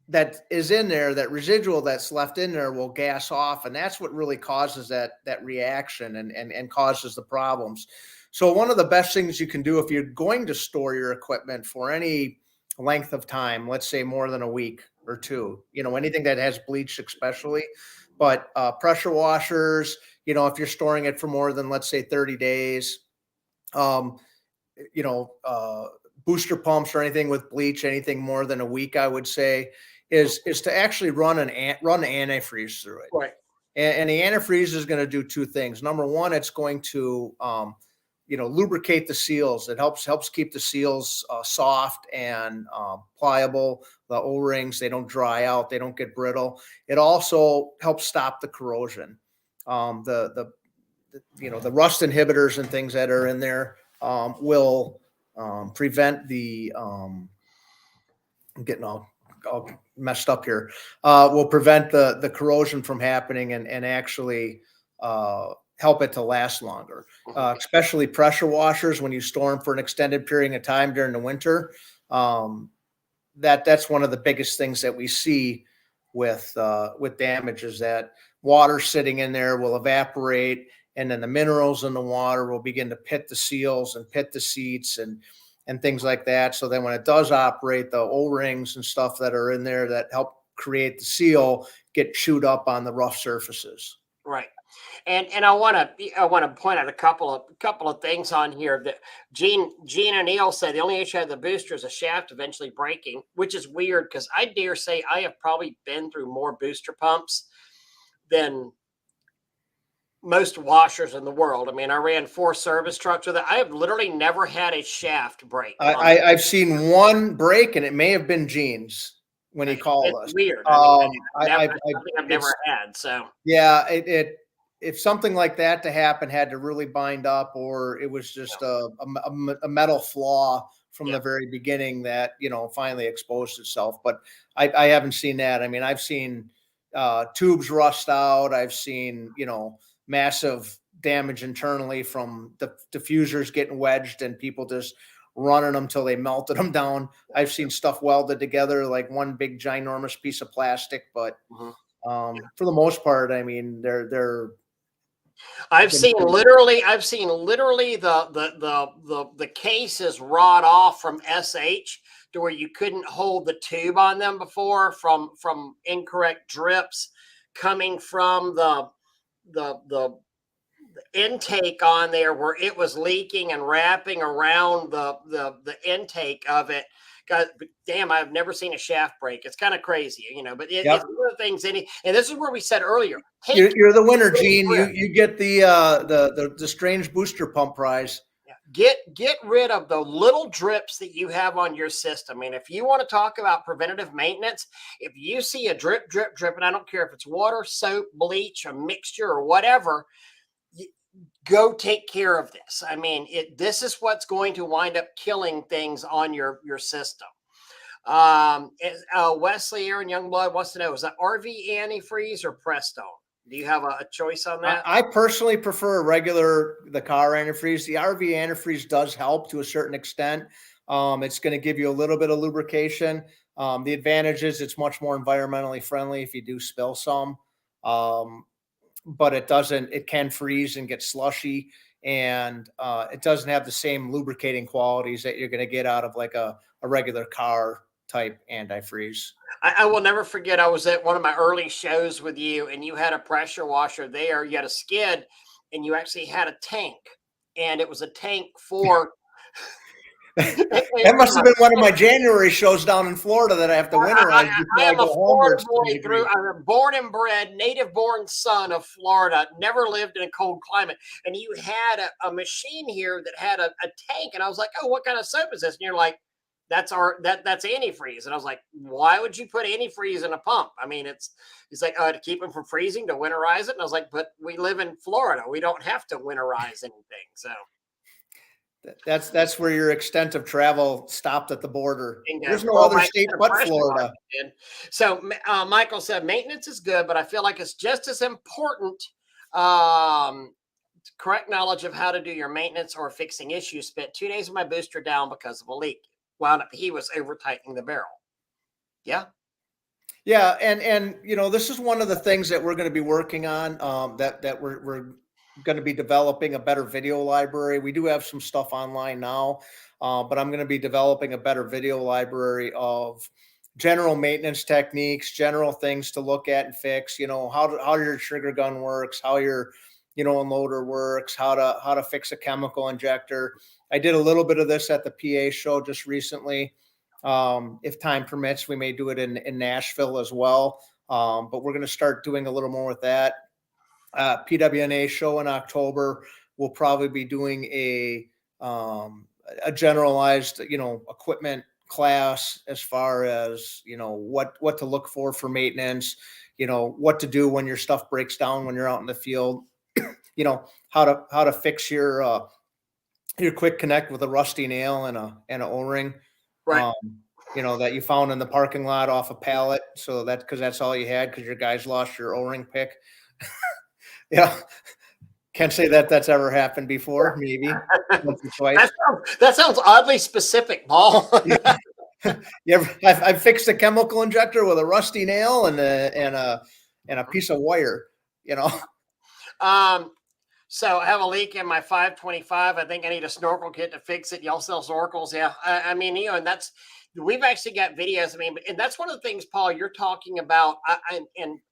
Speaker 2: that is in there, that residual that's left in there, will gas off, and that's what really causes that reaction and causes the problems. So one of the best things you can do if you're going to store your equipment for any length of time, let's say more than a week or two, anything that has bleach especially, but pressure washers, if you're storing it for more than, let's say, 30 days, booster pumps or anything with bleach, anything more than a week, I would say, is to actually run antifreeze through it.
Speaker 1: Right.
Speaker 2: And the antifreeze is going to do two things. Number one, it's going to lubricate the seals. It helps keep the seals soft and pliable. The O-rings, they don't dry out, they don't get brittle. It also helps stop the corrosion. The rust inhibitors and things that are in there will prevent the I'm getting all messed up here. Will prevent the corrosion from happening and actually help it to last longer. Especially pressure washers, when you store them for an extended period of time during the winter. That's one of the biggest things that we see with damage, is that water sitting in there will evaporate, and then the minerals in the water will begin to pit the seals and pit the seats and things like that. So then when it does operate, the O-rings and stuff that are in there that help create the seal get chewed up on the rough surfaces.
Speaker 1: Right. And I want to point out a couple of things on here that Gene O'Neill said the only issue of the booster is a shaft eventually breaking, which is weird, because I dare say I have probably been through more booster pumps than most washers in the world. I mean, I ran 4 service trucks with it. I have literally never had a shaft break.
Speaker 2: I've seen one break, and it may have been Gene's when he called us.
Speaker 1: Weird. I've never had. So
Speaker 2: yeah, if something like that to happen had to really bind up, or it was just a metal flaw from the very beginning that finally exposed itself. But I haven't seen that. I mean, I've seen tubes rust out. I've seen massive damage internally from the diffusers getting wedged and people just running them till they melted them down. I've seen stuff welded together like one big ginormous piece of plastic, but for the most part, I mean,
Speaker 1: I've seen literally the case is rot off from SH to where you couldn't hold the tube on them before from incorrect drips coming from the intake on there, where it was leaking and wrapping around the intake of it. God damn, I've never seen a shaft break. It's kind of crazy, but it's one of the things. And this is where we said earlier,
Speaker 2: you're the winner, Gene. You get the strange booster pump prize.
Speaker 1: Yeah. get rid of the little drips that you have on your system. And if you want to talk about preventative maintenance, if you see a drip, drip, drip, and I don't care if it's water, soap, bleach, a mixture, or whatever, go take care of this. I mean, this is what's going to wind up killing things on your system. Wesley Aaron Youngblood wants to know, is that RV antifreeze or Prestone? Do you have a choice on that?
Speaker 2: I personally prefer the car antifreeze. The RV antifreeze does help to a certain extent. It's going to give you a little bit of lubrication. The advantage is it's much more environmentally friendly if you do spill some. But it can freeze and get slushy, and it doesn't have the same lubricating qualities that you're going to get out of like a regular car type antifreeze.
Speaker 1: I will never forget, I was at one of my early shows with you, and you had a pressure washer there. You had a skid, and you actually had a tank, and it was a tank for.
Speaker 2: That must have been one of my January shows down in Florida that I have to winterize.
Speaker 1: I am a Florida boy through. I'm a born and bred, native born son of Florida. Never lived in a cold climate, and you had a machine here that had a tank, and I was like, "Oh, what kind of soap is this?" And you're like, that's antifreeze. And I was like, why would you put antifreeze in a pump? I mean, it's like, to keep them from freezing, to winterize it. And I was like, but we live in Florida. We don't have to winterize anything. So
Speaker 2: that's where your extent of travel stopped at the border. There's no
Speaker 1: well,
Speaker 2: other state but Florida.
Speaker 1: So Michael said maintenance is good, but I feel like it's just as important. Correct knowledge of how to do your maintenance or fixing issues. Spent 2 days with my booster down because of a leak. Wound up, he was over tightening the barrel. Yeah.
Speaker 2: And this is one of the things that we're going to be working on, that we're going to be developing a better video library. We do have some stuff online now, but I'm going to be developing a better video library of general maintenance techniques, general things to look at and fix, how your trigger gun works, how your unloader works, how to fix a chemical injector. I did a little bit of this at the PA show just recently. If time permits, we may do it in Nashville as well. But we're going to start doing a little more with that. PWNA show in October, we'll probably be doing a generalized, equipment class as far as, what to look for maintenance, what to do when your stuff breaks down when you're out in the field, how to fix your quick connect with a rusty nail and an O-ring,
Speaker 1: right?
Speaker 2: That you found in the parking lot off a pallet. So because that's all you had because your guys lost your O-ring pick. Yeah. Can't say that's ever happened before. Maybe once or twice.
Speaker 1: That sounds oddly specific, Paul.
Speaker 2: I fixed a chemical injector with a rusty nail and a piece of wire,
Speaker 1: So I have a leak in my 525. I think I need a snorkel kit to fix it. Y'all sell snorkels? Yeah. I mean, and we've actually got videos. I mean, and that's one of the things, Paul, you're talking about.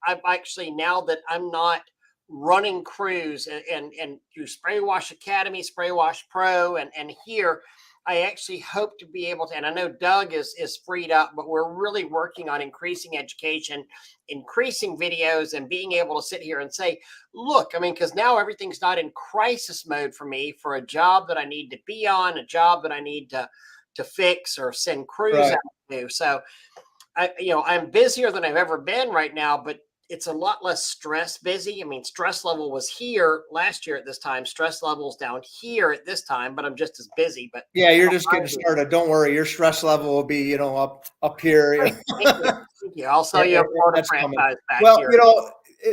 Speaker 1: I've actually, now that I'm not running crews and through Spray Wash Academy, Spray Wash Pro, and here, I actually hope to be able to, and I know Doug is freed up, but we're really working on increasing education, increasing videos, and being able to sit here and say, look, I mean, because now everything's not in crisis mode for me for a job that I need to be on, a job that I need to fix or send crews out to. So I'm busier than I've ever been right now, but it's a lot less stress busy. I mean, stress level was here last year at this time. Stress level's down here at this time, but I'm just as busy. But
Speaker 2: yeah, you're just getting started. Don't worry, your stress level will be, up here.
Speaker 1: Thank you. I'll sell you a Florida franchise back
Speaker 2: here.
Speaker 1: Well,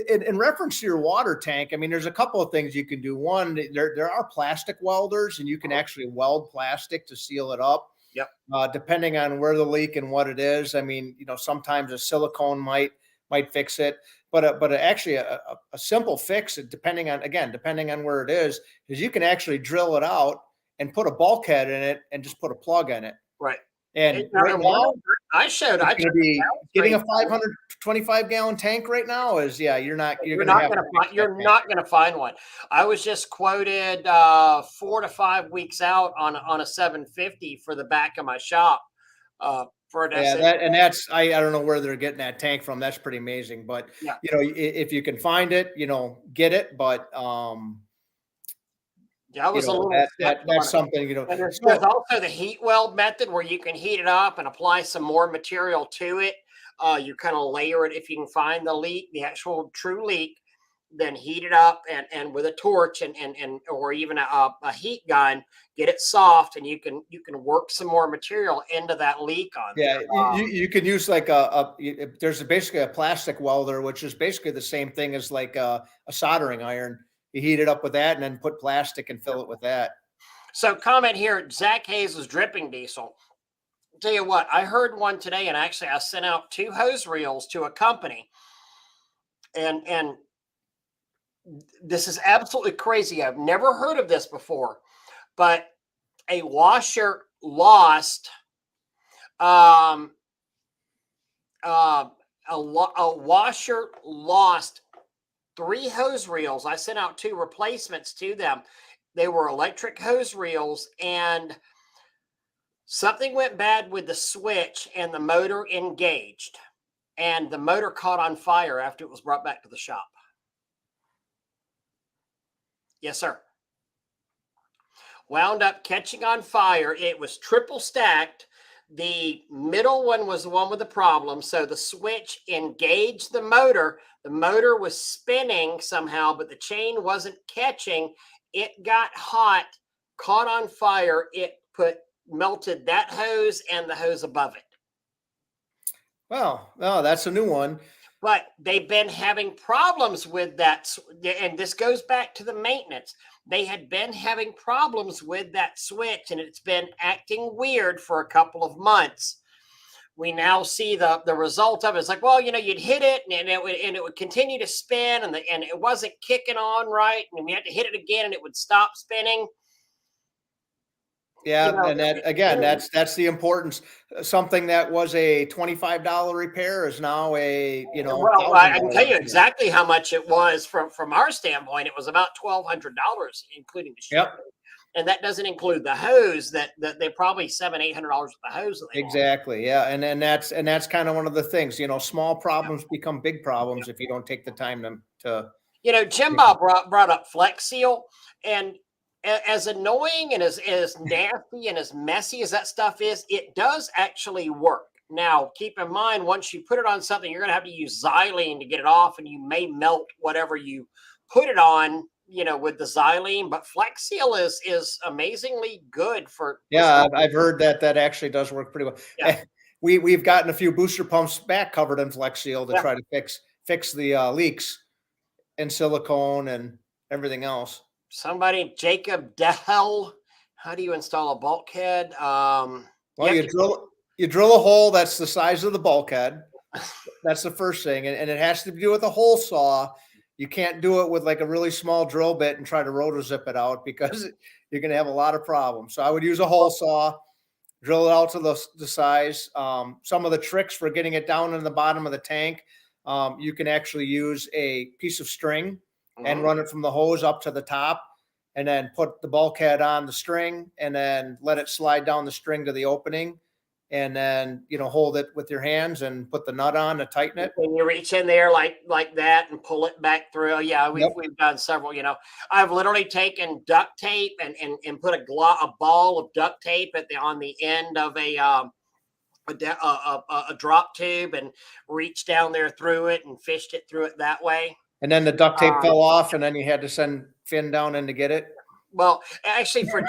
Speaker 2: in reference to your water tank, I mean, there's a couple of things you can do. One, there are plastic welders, and you can actually weld plastic to seal it up.
Speaker 1: Yep.
Speaker 2: Depending on where the leak and what it is. I mean, sometimes a silicone might fix it, but actually a simple fix, depending on where it is you can actually drill it out and put a bulkhead in it and just put a plug in it.
Speaker 1: Right.
Speaker 2: And right now,
Speaker 1: I
Speaker 2: be getting a 525 gallon tank right now is you're not going
Speaker 1: to find one. I was just quoted 4 to 5 weeks out on a 750 for the back of my shop.
Speaker 2: That's I don't know where they're getting that tank from. That's pretty amazing. But if you can find it, get it. But
Speaker 1: Yeah, I
Speaker 2: You
Speaker 1: was a
Speaker 2: know,
Speaker 1: little skeptical on
Speaker 2: that's
Speaker 1: it.
Speaker 2: something,
Speaker 1: And there's
Speaker 2: so
Speaker 1: also the heat weld method where you can heat it up and apply some more material to it. You kind of layer it if you can find the leak, the actual true leak, then heat it up and with a torch and or even a heat gun, get it soft, and you can work some more material into that leak on
Speaker 2: yeah,
Speaker 1: there.
Speaker 2: you can use like there's basically a plastic welder, which is basically the same thing as like a soldering iron. You heat it up with that and then put plastic and fill it with that.
Speaker 1: So comment here, Zach Hayes is dripping diesel. Tell you what, I heard one today, and actually I sent out 2 hose reels to a company, and this is absolutely crazy. I've never heard of this before, but a washer lost um uh, a washer lost 3 hose reels. I sent out 2 replacements to them. They were electric hose reels, and something went bad with the switch, and the motor engaged, and the motor caught on fire after it was brought back to the shop. Yes, sir. Wound up catching on fire. It was triple stacked. The middle one was the one with the problem. So the switch engaged the motor. The motor was spinning somehow, but the chain wasn't catching. It got hot, caught on fire. It melted that hose and the hose above it.
Speaker 2: Well, no, that's a new one.
Speaker 1: But they've been having problems with that. And this goes back to the maintenance. They had been having problems with that switch, and it's been acting weird for a couple of months. We now see the result of it. It's like, well, you'd hit it, and it would continue to spin, and it wasn't kicking on right, and we had to hit it again, and it would stop spinning. You
Speaker 2: Yeah,
Speaker 1: know,
Speaker 2: and that again, that's the importance. Something that was a $25 repair is now a
Speaker 1: well, I can tell
Speaker 2: $1,000
Speaker 1: you
Speaker 2: repair.
Speaker 1: exactly how much it was from our standpoint. It was about $1,200, including the shipping,
Speaker 2: Yep,
Speaker 1: and that doesn't include the hose. That they probably $700-800 with the hose that they lost.
Speaker 2: exactly. Yeah, and that's kind of one of the things. Small problems become big problems if you don't take the time to
Speaker 1: Jim
Speaker 2: take.
Speaker 1: Bob brought up Flex Seal, and as annoying and as nasty and as messy as that stuff is, it does actually work. Now, keep in mind, once you put it on something, you're going to have to use xylene to get it off, and you may melt whatever you put it on, with the xylene. But Flex Seal is amazingly good for
Speaker 2: Yeah, I've heard that actually does work pretty well.
Speaker 1: yeah,
Speaker 2: We've gotten a few booster pumps back covered in Flex Seal to
Speaker 1: yeah.
Speaker 2: try to fix the leaks and silicone and everything else.
Speaker 1: Somebody, Jacob Dell, how do you install a bulkhead? You
Speaker 2: Well,
Speaker 1: have
Speaker 2: you drill a hole that's the size of the bulkhead. That's the first thing, and it has to do with a hole saw. You can't do it with like a really small drill bit and try to rotor zip it out because you're going to have a lot of problems. So I would use a hole saw, drill it out to the size. Some of the tricks for getting it down in the bottom of the tank, you can actually use a piece of string and
Speaker 1: Mhm.
Speaker 2: run it from the hose up to the top, and then put the bulkhead on the string, and then let it slide down the string to the opening, and then hold it with your hands and put the nut on to tighten it.
Speaker 1: And you reach in there like that and pull it back through. Yeah, we've
Speaker 2: Yep.
Speaker 1: we've done several. I've literally taken duct tape and put a ball of duct tape on the end of a drop tube, and reached down there through it and fished it through it that way.
Speaker 2: And then the duct tape
Speaker 1: Um,
Speaker 2: fell off, and then you had to send Finn down in to get it.
Speaker 1: well, actually, for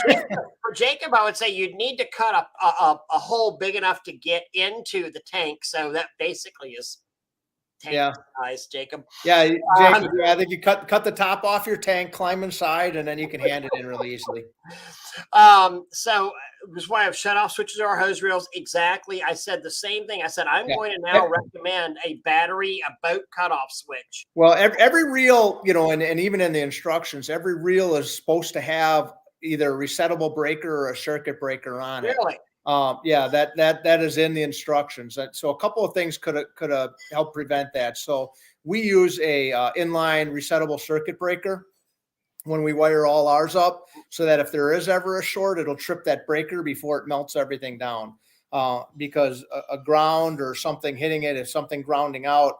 Speaker 1: Jacob, I would say you'd need to cut a hole big enough to get into the tank. So that basically is tank
Speaker 2: Yeah.
Speaker 1: size, Jacob.
Speaker 2: Yeah,
Speaker 1: Um,
Speaker 2: Jacob, yeah, I think you cut the top off your tank, climb inside, and then you can hand it in really easily.
Speaker 1: so that's why I've shut off switches or hose reels. Exactly. I said the same thing. I said, I'm
Speaker 2: Yeah.
Speaker 1: going to now recommend a boat cutoff switch.
Speaker 2: Well, every reel, and even in the instructions, every reel is supposed to have either a resettable breaker or a circuit breaker on it.
Speaker 1: Really?
Speaker 2: Yeah, that is in the instructions. So a couple of things could have helped prevent that. So we use a inline resettable circuit breaker when we wire all ours up, so that if there is ever a short, it'll trip that breaker before it melts everything down. Because a ground or something hitting it, if something grounding out,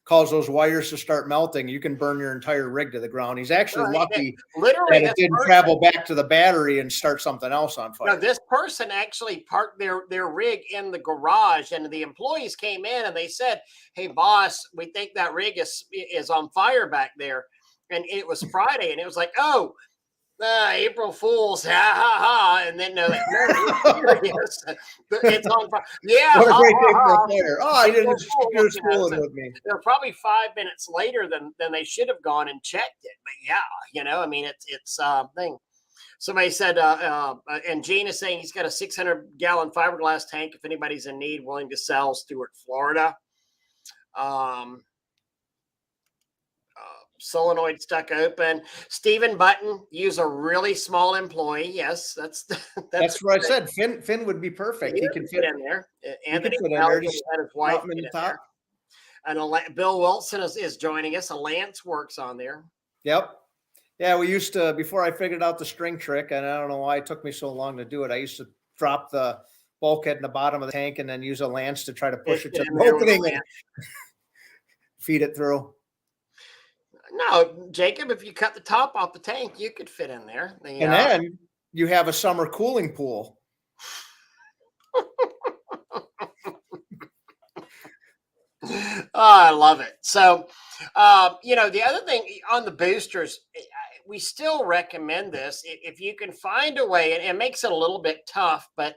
Speaker 2: cause those wires to start melting, you can burn your entire rig to the ground. He's actually lucky
Speaker 1: literally
Speaker 2: that it didn't travel back to the battery and start something else on fire.
Speaker 1: No, this person actually parked their rig in the garage, and the employees came in and they said, "Hey, boss, we think that rig is on fire back there." And it was Friday, and it was like, "Oh, April Fools, ha ha ha!" And then no, it's on fire. Yeah,
Speaker 2: what a great day
Speaker 1: ha,
Speaker 2: for
Speaker 1: ha.
Speaker 2: a fire! Oh, I didn't just fooling
Speaker 1: So
Speaker 2: with me.
Speaker 1: they're probably 5 minutes later than they should have gone and checked it. But yeah, I mean, it's thing. Somebody said, and Gene is saying he's got a 600-gallon fiberglass tank if anybody's in need, willing to sell. Stuart, Florida. Solenoid stuck open. Stephen Button, use a really small employee. Yes,
Speaker 2: That's what I said. Finn would be perfect. He can fit
Speaker 1: in there.
Speaker 2: fit
Speaker 1: Anthony
Speaker 2: in there. Just
Speaker 1: had his wife
Speaker 2: in the top.
Speaker 1: There. And Bill Wilson is joining us. Lance works on there.
Speaker 2: Yep. Yeah, we used to, before I figured out the string trick, and I don't know why it took me so long to do it, I used to drop the bulkhead in the bottom of the tank and then use a lance to try to push it to the opening and feed it through.
Speaker 1: No, Jacob, if you cut the top off the tank, you could fit in there.
Speaker 2: And then you have a summer cooling pool.
Speaker 1: Oh, I love it. So, the other thing on the boosters, we still recommend this. If you can find a way, and it makes it a little bit tough, but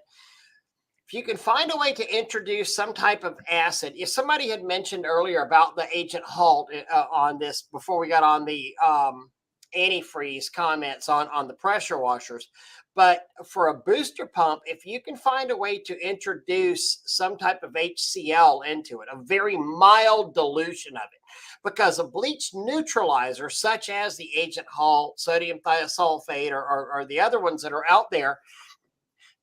Speaker 1: if you can find a way to introduce some type of acid, if somebody had mentioned earlier about the Agent Halt on this before we got on the antifreeze comments on the pressure washers, but for a booster pump, if you can find a way to introduce some type of HCl into it, a very mild dilution of it, because a bleach neutralizer such as the Agent Halt, sodium thiosulfate, or the other ones that are out there,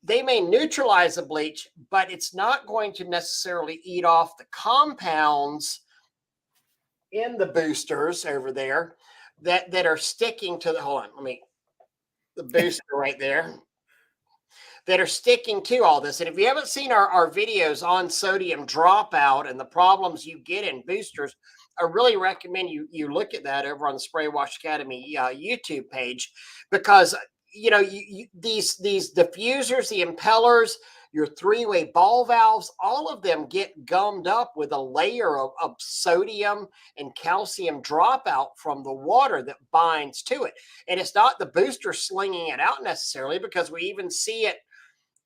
Speaker 1: they may neutralize the bleach, but it's not going to necessarily eat off the compounds in the boosters over there that are sticking to the, hold on, the booster right there, that are sticking to all this. And if you haven't seen our videos on sodium dropout and the problems you get in boosters, I really recommend you look at that over on the Spray Wash Academy YouTube page, because these diffusers, the impellers, your three-way ball valves, all of them get gummed up with a layer of sodium and calcium dropout from the water that binds to it. And it's not the booster slinging it out necessarily, because we even see it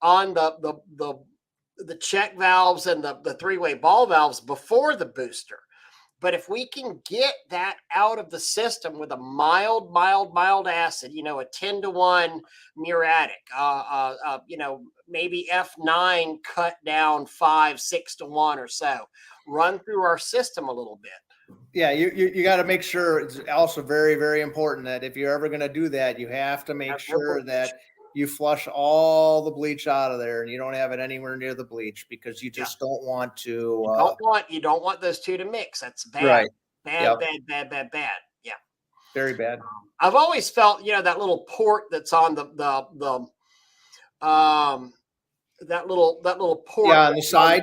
Speaker 1: on the check valves and the three-way ball valves before the booster. But if we can get that out of the system with a mild acid, a 10-to-1 muriatic, maybe F9 cut down 5-6-to-1 or so, run through our system a little bit.
Speaker 2: Yeah, you got to make sure. It's also very, very important that if you're ever going to do that, you have to make sure that you flush all the bleach out of there and you don't have it anywhere near the bleach, because you just don't want to.
Speaker 1: You don't want those two to mix. That's bad.
Speaker 2: Right.
Speaker 1: Bad. Yeah.
Speaker 2: Very bad.
Speaker 1: I've always felt, that little port that's on that little port
Speaker 2: on the side,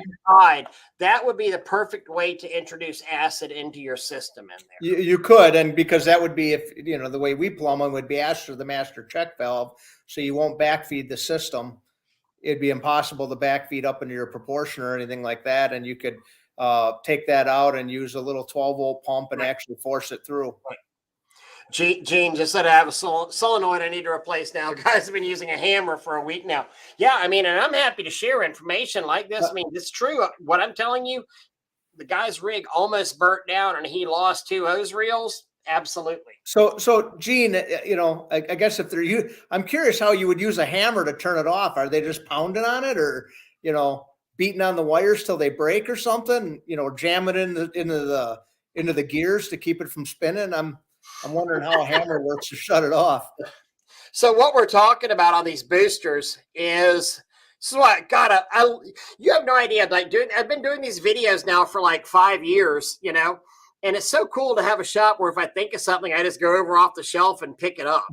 Speaker 1: that would be the perfect way to introduce acid into your system in there.
Speaker 2: You could, and because that would be, if the way we plumb them would be after the master check valve, so you won't backfeed the system. It'd be impossible to backfeed up into your proportion or anything like that, and you could take that out and use a little 12-volt pump and actually force it through.
Speaker 1: Right. Gene just said I have a solenoid I need to replace now. Guys have been using a hammer for a week now. Yeah, and I'm happy to share information like this. It's true. What I'm telling you, the guy's rig almost burnt down and he lost 2 hose reels. Absolutely.
Speaker 2: So Gene, I guess if they're I'm curious how you would use a hammer to turn it off. Are they just pounding on it, or beating on the wires till they break or something? Jam it into the gears to keep it from spinning. I'm wondering how a hammer works to shut it off.
Speaker 1: So what we're talking about on these boosters is, so you have no idea. I've been doing these videos now for like 5 years, and it's so cool to have a shop where if I think of something, I just go over off the shelf and pick it up,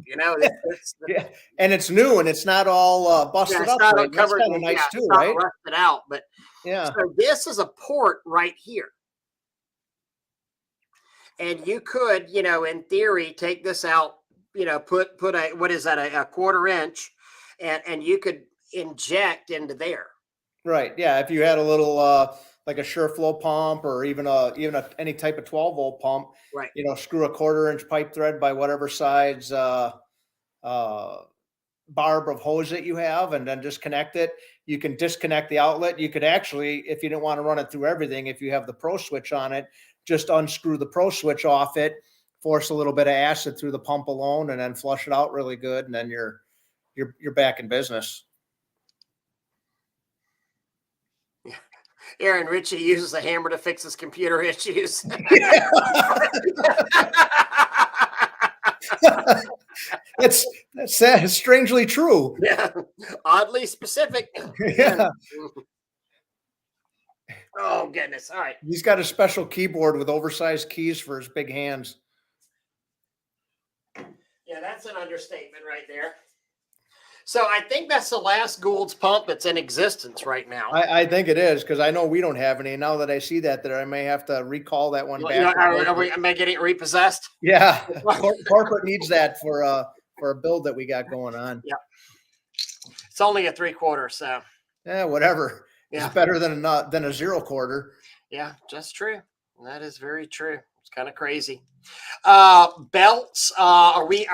Speaker 2: Yeah. And it's new and it's not all busted up.
Speaker 1: Not
Speaker 2: right? That's kind of nice too, right?
Speaker 1: Rusted out, but yeah. So this is a port right here. And you could, in theory, take this out, put a, what is that, a quarter inch, and you could inject into there.
Speaker 2: Right. Yeah. If you had a little like a SureFlow pump, or even any type of 12-volt pump,
Speaker 1: Right.
Speaker 2: screw a quarter-inch pipe thread by whatever size uh, barb of hose that you have, and then just connect it. You can disconnect the outlet. You could actually, if you didn't want to run it through everything, if you have the pro switch on it, just unscrew the pro switch off it, force a little bit of acid through the pump alone, and then flush it out really good, and then you're back in business.
Speaker 1: Aaron Ritchie uses a hammer to fix his computer issues.
Speaker 2: That's strangely true.
Speaker 1: Yeah, oddly specific.
Speaker 2: Yeah.
Speaker 1: Oh goodness! All right.
Speaker 2: He's got a special keyboard with oversized keys for his big hands.
Speaker 1: Yeah, that's an understatement right there. So I think that's the last Gould's pump that's in existence right now.
Speaker 2: I think it is, because I know we don't have any. Now that I see that there, I may have to recall that one back.
Speaker 1: Am I getting repossessed?
Speaker 2: Yeah, corporate needs that for a build that we got going on.
Speaker 1: Yeah, it's only a 3/4, so
Speaker 2: yeah, whatever.
Speaker 1: Yeah.
Speaker 2: It's better than a 0/4.
Speaker 1: Yeah, just true. That is very true. It's kind of crazy. Belts. Are we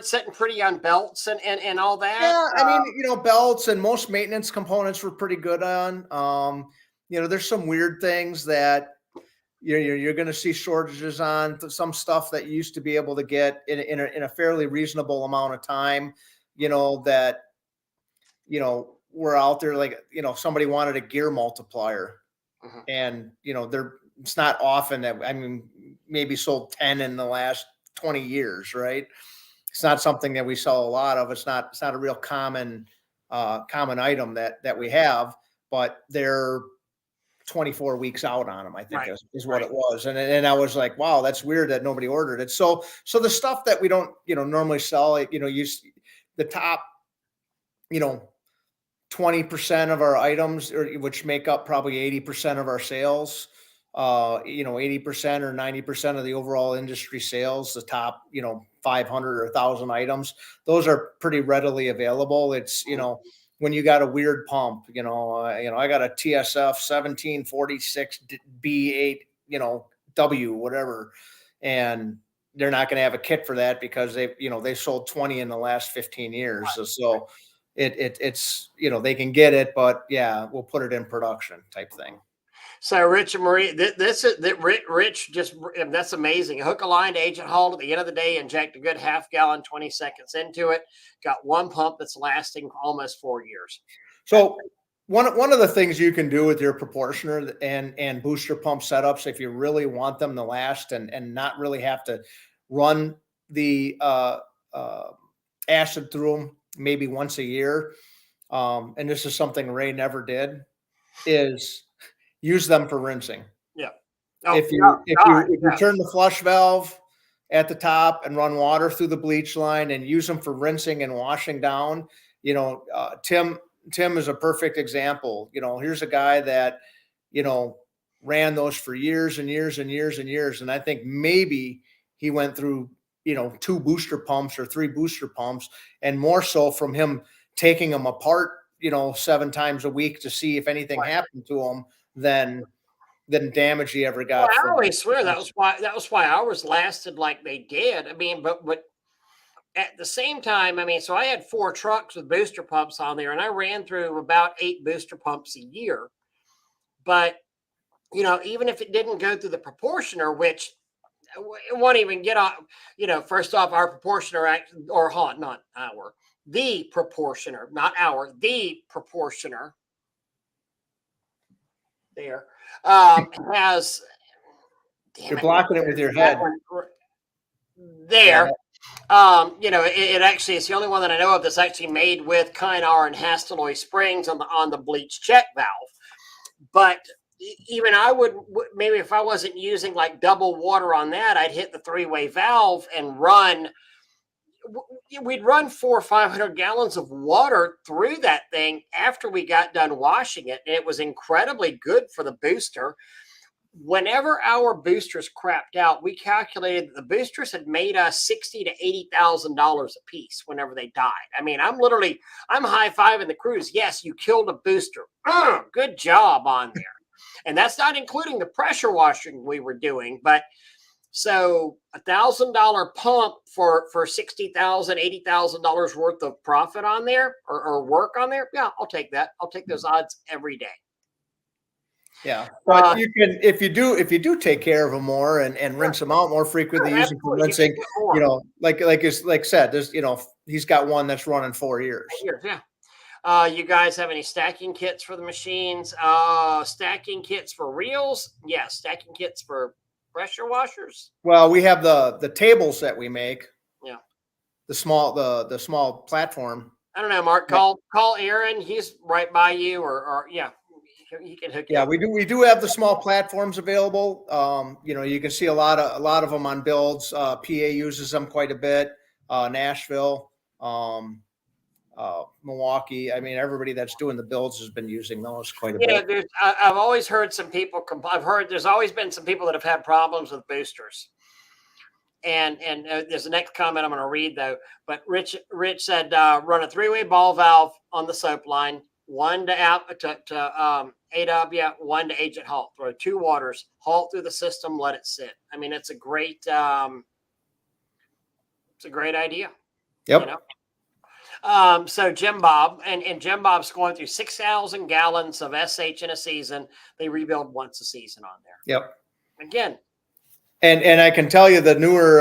Speaker 1: sitting pretty on belts and all that?
Speaker 2: Yeah, I mean, belts and most maintenance components we're pretty good on. There's some weird things that you're going to see shortages on. Some stuff that you used to be able to get in a fairly reasonable amount of time. That we're out there, like somebody wanted a gear multiplier, and it's not often that, I mean, maybe sold 10 in the last 20 years, right? It's not something that we sell a lot of. It's not a real common item that we have, but they're 24 weeks out on them, I think,
Speaker 1: Right.
Speaker 2: is what it was. And I was like, wow, that's weird that nobody ordered it. So the stuff that we don't, normally sell, the top, 20% of our items, which make up probably 80% of our sales, 80% or 90% of the overall industry sales, the top, 500 or 1,000 items, those are pretty readily available. It's, when you got a weird pump, I got a TSF 1746 B8, W, whatever, and they're not going to have a kit for that because they sold 20 in the last 15 years.
Speaker 1: Right.
Speaker 2: So it's they can get it, but yeah, we'll put it in production type thing.
Speaker 1: So Rich and Marie, Rich just, that's amazing. Hook a line to Agent Hall at the end of the day, inject a good half gallon, 20 seconds into it. Got one pump that's lasting almost 4 years.
Speaker 2: So one of the things you can do with your proportioner and booster pump setups, if you really want them to last and not really have to run the acid through them maybe once a year, and this is something Ray never did, is use them for rinsing.
Speaker 1: Yeah.
Speaker 2: If you turn the flush valve at the top and run water through the bleach line and use them for rinsing and washing down, Tim is a perfect example. Here's a guy that, ran those for years and years and years and years. And I think maybe he went through, 2 booster pumps or 3 booster pumps, and more so from him taking them apart, 7 times a week to see if anything happened to them than damage he ever got.
Speaker 1: Well, I always swear that was why ours lasted like they did. I mean, but at the same time, I mean, so I had 4 trucks with booster pumps on there, and I ran through about 8 booster pumps a year. But even if it didn't go through the proportioner, which it won't even get on, first off, our proportioner the proportioner, not our, the proportioner there has.
Speaker 2: You're blocking it with your head.
Speaker 1: There. It actually is the only one that I know of that's actually made with Kynar and Hastelloy springs on the bleach check valve. But even I would, maybe if I wasn't using like double water on that, I'd hit the 3-way valve and we'd run 400 or 500 gallons of water through that thing after we got done washing it. And it was incredibly good for the booster. whenever our boosters crapped out, we calculated that the boosters had made us $60,000 to $80,000 a piece whenever they died. I mean, I'm high-fiving the crews. Yes, you killed a booster. Good job on there. And that's not including the pressure washing we were doing. But so $1,000 pump for $60,000, $80,000 worth of profit on there or work on there. Yeah, I'll take that. I'll take those odds every day.
Speaker 2: Yeah, but you can, if you do take care of them more and rinse them out more frequently, use them for rinsing, like said, there's, he's got one that's running 4 years.
Speaker 1: Yeah. You guys have any stacking kits for the machines? Stacking kits for reels? Yeah, stacking kits for pressure washers.
Speaker 2: Well, we have the tables that we make.
Speaker 1: Yeah.
Speaker 2: The small platform.
Speaker 1: I don't know, Mark. Call Aaron. He's right by you, or yeah. He can hook you up.
Speaker 2: We do have the small platforms available. You can see a lot of them on builds. PA uses them quite a bit. Nashville, Milwaukee. I mean, everybody that's doing the builds has been using those quite a bit.
Speaker 1: I've always heard some people there's always been some people that have had problems with boosters. And there's the next comment I'm going to read though. But Rich said run a 3-way ball valve on the soap line. One to AW, one to agent halt. Throw 2 waters, halt through the system, let it sit. I mean, it's a great idea.
Speaker 2: Yep.
Speaker 1: So Jim Bob and Jim Bob's going through 6,000 gallons of SH in a season. They rebuild once a season on there.
Speaker 2: Yep.
Speaker 1: Again.
Speaker 2: And I can tell you the newer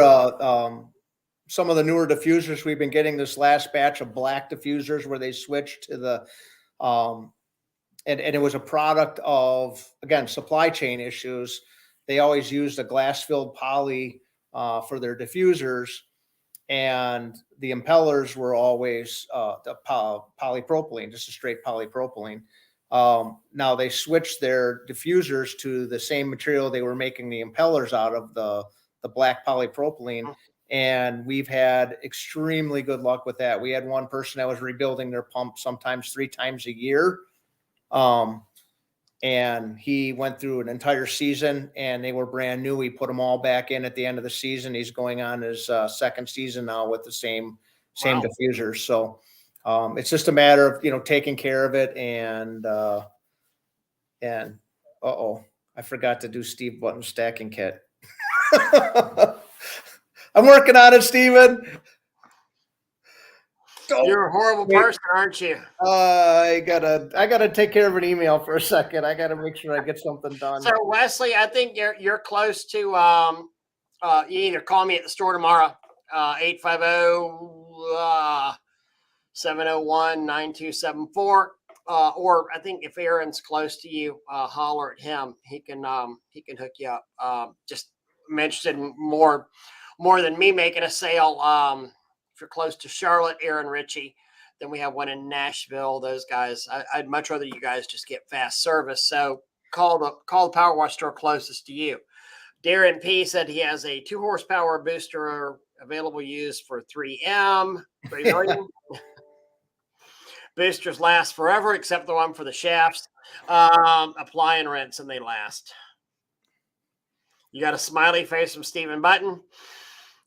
Speaker 2: some of the newer diffusers we've been getting this last batch of black diffusers where they switched to the and it was a product of, again, supply chain issues. They always used a glass-filled poly for their diffusers, and the impellers were always the polypropylene, just a straight polypropylene. Now they switched their diffusers to the same material they were making the impellers out of, the black polypropylene. And we've had extremely good luck with that. We had one person that was rebuilding their pump sometimes 3 times a year. And he went through an entire season and they were brand new. We put them all back in at the end of the season. He's going on his second season now with the same diffusers. So it's just a matter of, taking care of it. And I forgot to do Steve Button's stacking kit. I'm working on it, Steven.
Speaker 1: You're a horrible person, aren't you?
Speaker 2: I gotta take care of an email for a second. I gotta make sure I get something done.
Speaker 1: So Wesley, I think you're close to you either call me at the store tomorrow, 850-701-9274. Or I think if Aaron's close to you, holler at him. He can hook you up. Just mentioned more than me making a sale. If you're close to Charlotte, Aaron Ritchie, then we have one in Nashville. Those guys, I'd much rather you guys just get fast service. So call the Power Wash store closest to you. Darren P said he has a 2 horsepower booster available use for 3M. 3 million. Boosters last forever, except the one for the shafts. Apply and rinse, and they last. You got a smiley face from Stephen Button.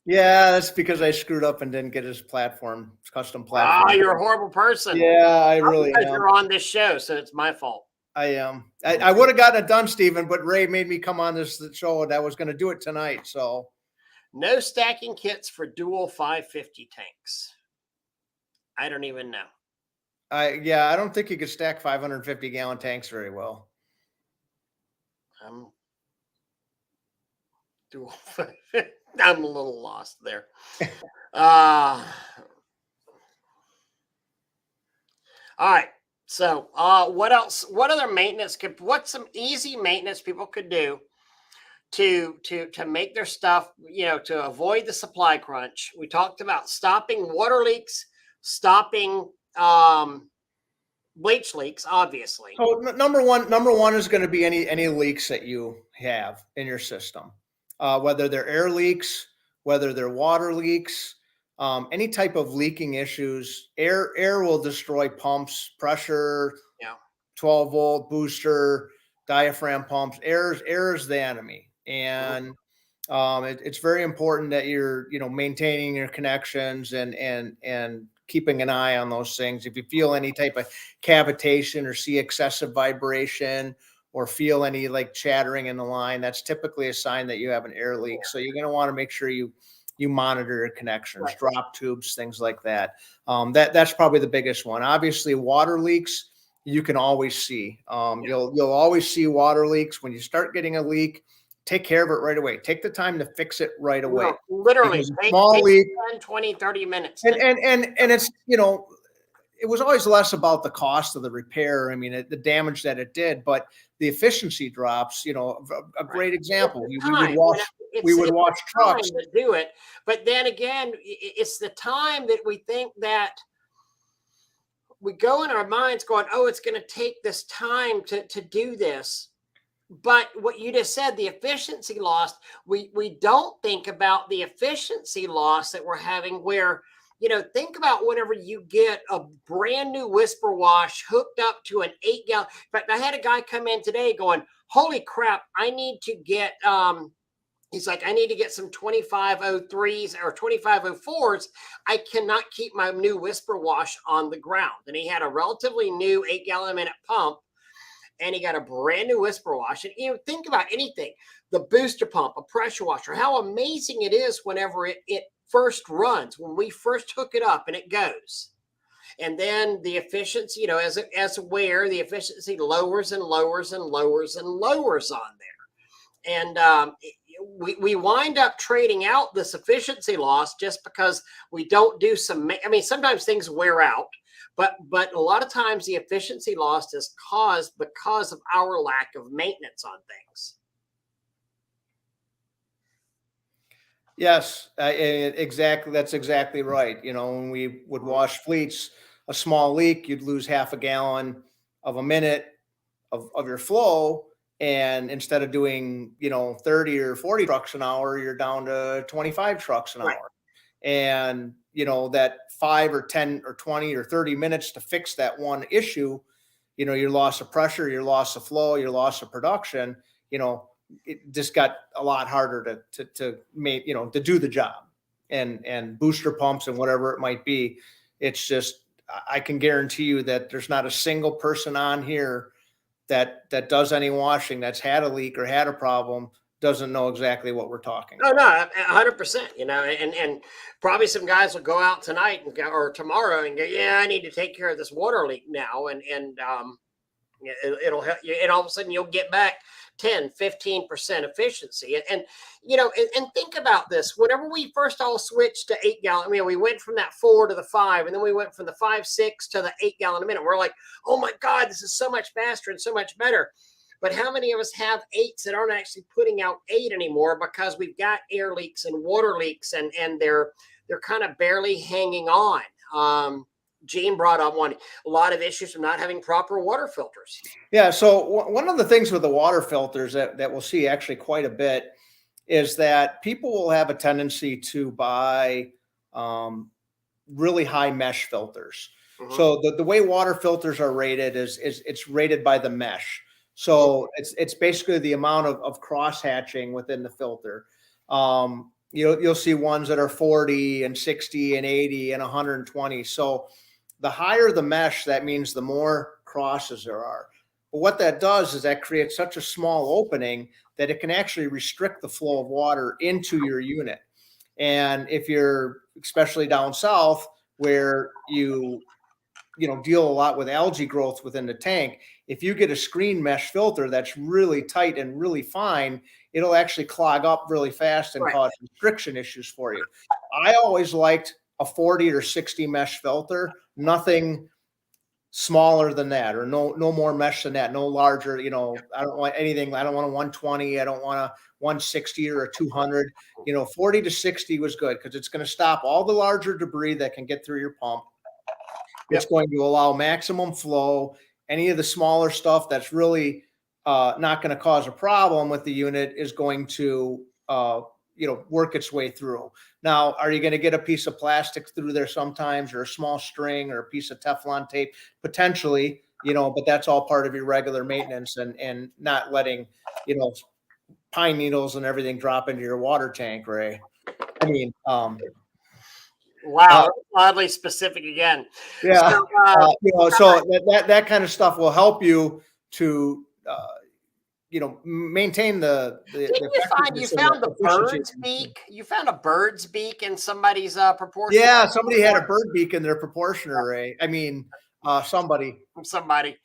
Speaker 2: Yeah, that's because I screwed up and didn't get his custom platform.
Speaker 1: You're a horrible person.
Speaker 2: Yeah, I really am.
Speaker 1: You're on this show, so it's my fault.
Speaker 2: I am. I would have gotten it done, Stephen, but Ray made me come on this show, and I was going to do it tonight. So,
Speaker 1: no stacking kits for dual 550 tanks. I don't even know.
Speaker 2: I don't think you could stack 550 gallon tanks very well.
Speaker 1: I'm a little lost there. All right. So what else? What other maintenance what's some easy maintenance people could do to make their stuff, to avoid the supply crunch? We talked about stopping water leaks, stopping bleach leaks, obviously.
Speaker 2: So number one is going to be any leaks that you have in your system. Whether they're air leaks, whether they're water leaks, any type of leaking issues. Air will destroy pumps, pressure, 12-volt booster, diaphragm pumps. Air is the enemy, and it's very important that you're, maintaining your connections and keeping an eye on those things. If you feel any type of cavitation or see excessive vibration or feel any like chattering in the line, that's typically a sign that you have an air leak. So you're going to want to make sure you monitor your connections,
Speaker 1: Right.
Speaker 2: drop tubes, things like that. That's probably the biggest one. Obviously, water leaks you can always see. You'll always see water leaks. When you start getting a leak, take care of it right away. Take the time to fix it right away.
Speaker 1: No, literally,
Speaker 2: Because a
Speaker 1: take
Speaker 2: small leak,
Speaker 1: 10, 20, 30 minutes.
Speaker 2: and it's, it was always less about the cost of the repair. I mean, the damage that it did, but the efficiency drops. A great example. We would wash trucks.
Speaker 1: To do it, but then again, it's the time that we think that we go in our minds going, oh, it's going to take this time to do this. But what you just said, the efficiency loss, we don't think about the efficiency loss that we're having where, think about whenever you get a brand new whisper wash hooked up to an 8-gallon. In fact, I had a guy come in today going, holy crap, I need to get, he's like, I need to get some 2503s or 2504s. I cannot keep my new whisper wash on the ground. And he had a relatively new 8-gallon a minute pump. And he got a brand new whisper wash. And think about anything, the booster pump, a pressure washer, how amazing it is whenever it first runs, when we first hook it up and it goes. And then the efficiency, as wear, the efficiency lowers and lowers and lowers and lowers on there. And we wind up trading out this efficiency loss just because we don't do sometimes things wear out. But a lot of times the efficiency loss is caused because of our lack of maintenance on things.
Speaker 2: Yes, exactly. That's exactly right. When we would wash fleets, a small leak, you'd lose half a gallon of a minute of your flow. And instead of doing, 30 or 40 trucks an hour, you're down to 25 trucks an hour. And, that 5 or 10 or 20 or 30 minutes to fix that one issue, your loss of pressure, your loss of flow, your loss of production, it just got a lot harder to make, to do the job. And booster pumps and whatever it might be. It's just, I can guarantee you that there's not a single person on here that does any washing that's had a leak or had a problem doesn't know exactly what we're talking about.
Speaker 1: No, 100%, and probably some guys will go out tonight or tomorrow and go, yeah, I need to take care of this water leak now. And it'll help you. And all of a sudden you'll get back 10, 15% efficiency. And think about this. Whenever we first all switched to 8-gallon, we went from that 4 to the 5, and then we went from the 5-6 to the 8-gallon a minute. We're like, oh my God, this is so much faster and so much better. But how many of us have 8s that aren't actually putting out 8 anymore because we've got air leaks and water leaks and they're kind of barely hanging on? Gene brought up a lot of issues from not having proper water filters.
Speaker 2: Yeah. So one of the things with the water filters that we'll see actually quite a bit is that people will have a tendency to buy really high mesh filters. Mm-hmm. So the way water filters are rated is it's rated by the mesh. So it's basically the amount of cross hatching within the filter. You'll see ones that are 40 and 60 and 80 and 120. So the higher the mesh, that means the more crosses there are. But what that does is that creates such a small opening that it can actually restrict the flow of water into your unit. And if you're, especially down south, where you deal a lot with algae growth within the tank, if you get a screen mesh filter that's really tight and really fine, it'll actually clog up really fast and cause restriction issues for you. I always liked a 40 or 60 mesh filter, nothing smaller than that, or no more mesh than that, no larger. I don't want anything. I don't want a 120. I don't want a 160 or a 200. 40 to 60 was good because it's going to stop all the larger debris that can get through your pump. It's going to allow maximum flow. Any of the smaller stuff that's really not going to cause a problem with the unit is going to work its way through. Now, are you going to get a piece of plastic through there sometimes, or a small string, or a piece of Teflon tape? Potentially. but that's all part of your regular maintenance and not letting, pine needles and everything drop into your water tank, Ray. I mean,
Speaker 1: Wow, oddly specific again.
Speaker 2: yeah,
Speaker 1: So,
Speaker 2: so that kind of stuff will help you to, maintain the
Speaker 1: didn't you find you
Speaker 2: effectiveness and the
Speaker 1: found the
Speaker 2: efficiency.
Speaker 1: bird's beak? You found a bird's beak in somebody's proportion.
Speaker 2: Yeah, somebody had a bird beak in their proportioner, Ray. I mean, somebody.
Speaker 1: From somebody.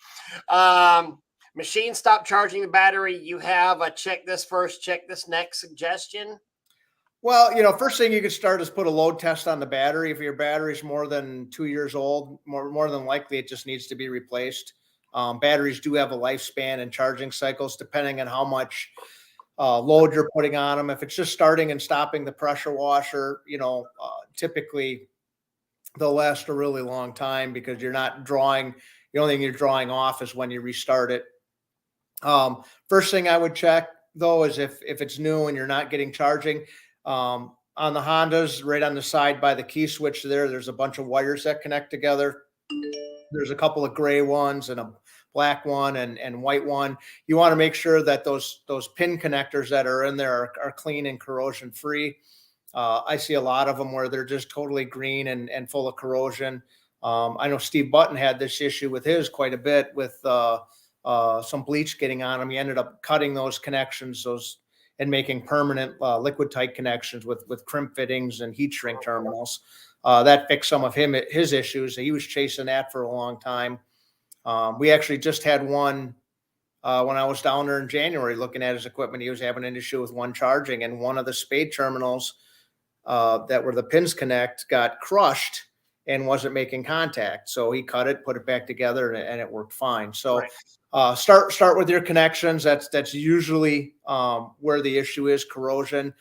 Speaker 1: Um, Machine stop charging the battery. You have a check this first, check this next suggestion.
Speaker 2: Well, first thing you could start is put a load test on the battery. If your battery's more than 2 years old, more than likely it just needs to be replaced. Batteries do have a lifespan and charging cycles depending on how much load you're putting on them. If it's just starting and stopping the pressure washer, typically they'll last a really long time because you're not drawing. The only thing you're drawing off is when you restart it. First thing I would check though is if it's new and you're not getting charging. On the Hondas, right on the side by the key switch there's a bunch of wires that connect together. There's a couple of gray ones and a black one and white one. You want to make sure that those pin connectors that are in there are clean and corrosion free. I see a lot of them where they're just totally green and full of corrosion. I know Steve Button had this issue with his quite a bit with some bleach getting on him. He ended up cutting those connections, and making permanent liquid tight connections with crimp fittings and heat shrink terminals. That fixed some of his issues. He was chasing that for a long time. We actually just had one when I was down there in January looking at his equipment. He was having an issue with one charging, and one of the spade terminals that were the pins connect got crushed and wasn't making contact. So he cut it, put it back together, and it worked fine. So start with your connections. That's usually where the issue is, corrosion.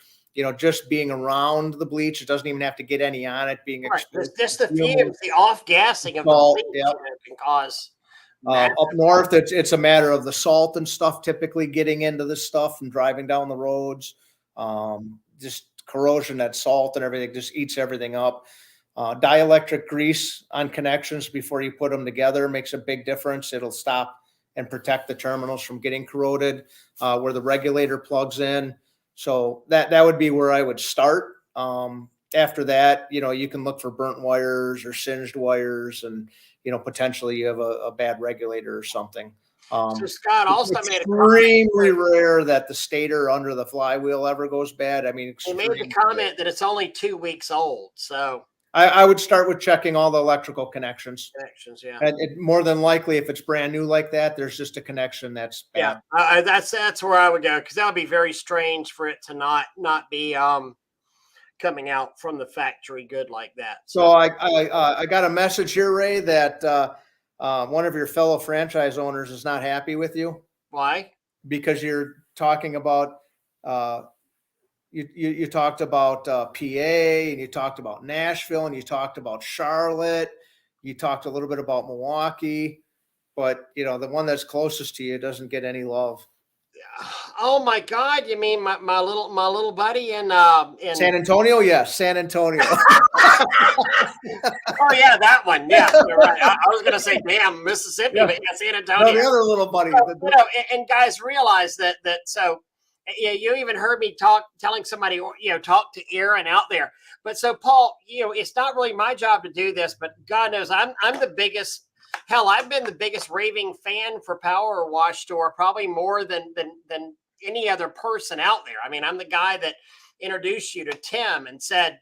Speaker 2: Just being around the bleach, it doesn't even have to get any on it. Being exposed,
Speaker 1: just the fumes, the off gassing of the bleach can cause.
Speaker 2: Up north, it's a matter of the salt and stuff typically getting into this stuff and driving down the roads. Just corrosion, that salt and everything just eats everything up. Dielectric grease on connections before you put them together makes a big difference. It'll stop and protect the terminals from getting corroded where the regulator plugs in. So that would be where I would start. After that, you can look for burnt wires or singed wires, and potentially you have a bad regulator or something.
Speaker 1: So Scott also
Speaker 2: it's
Speaker 1: made
Speaker 2: extremely rare that the stator under the flywheel ever goes bad. I mean,
Speaker 1: he made the comment that it's only 2 weeks old. So
Speaker 2: I would start with checking all the electrical connections.
Speaker 1: Yeah.
Speaker 2: And more than likely, if it's brand new like that, there's just a connection that's bad.
Speaker 1: Yeah. That's where I would go, because that would be very strange for it to not be coming out from the factory good like that.
Speaker 2: So I got a message here, Ray, that one of your fellow franchise owners is not happy with you.
Speaker 1: Why?
Speaker 2: Because you're talking about you talked about PA, and you talked about Nashville, and you talked about Charlotte. You talked a little bit about Milwaukee, but the one that's closest to you doesn't get any love.
Speaker 1: Oh my God! You mean my little buddy in
Speaker 2: San Antonio? Yes, San Antonio.
Speaker 1: Oh yeah, that one. Yeah, you're right. I was going to say, damn, Mississippi, but yeah, San Antonio.
Speaker 2: No, the other little buddy.
Speaker 1: And guys realize that. So, yeah, you even heard me telling somebody, talk to Aaron out there. But so, Paul, it's not really my job to do this, but God knows I'm the biggest. Hell, I've been the biggest raving fan for Power Wash Store, probably more than any other person out there. I mean, I'm the guy that introduced you to Tim and said,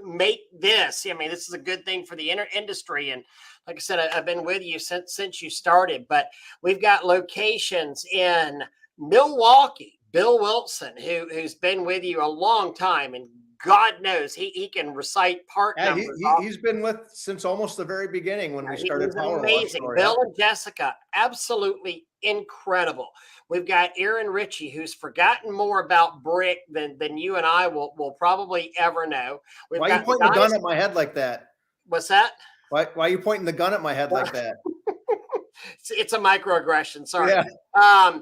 Speaker 1: make this. I mean, this is a good thing for the industry. And like I said, I've been with you since you started, but we've got locations in Milwaukee. Bill Wilson, who's been with you a long time, and God knows he can recite part numbers.
Speaker 2: He's been with since almost the very beginning when we started Power Wash.
Speaker 1: Amazing. Bill and Jessica, absolutely incredible. We've got Aaron Ritchie, who's forgotten more about brick than you and I will probably ever know.
Speaker 2: Why are you pointing the gun at my head like that?
Speaker 1: What's that?
Speaker 2: Why are you pointing the gun at my head like that?
Speaker 1: It's a microaggression. Sorry. Yeah.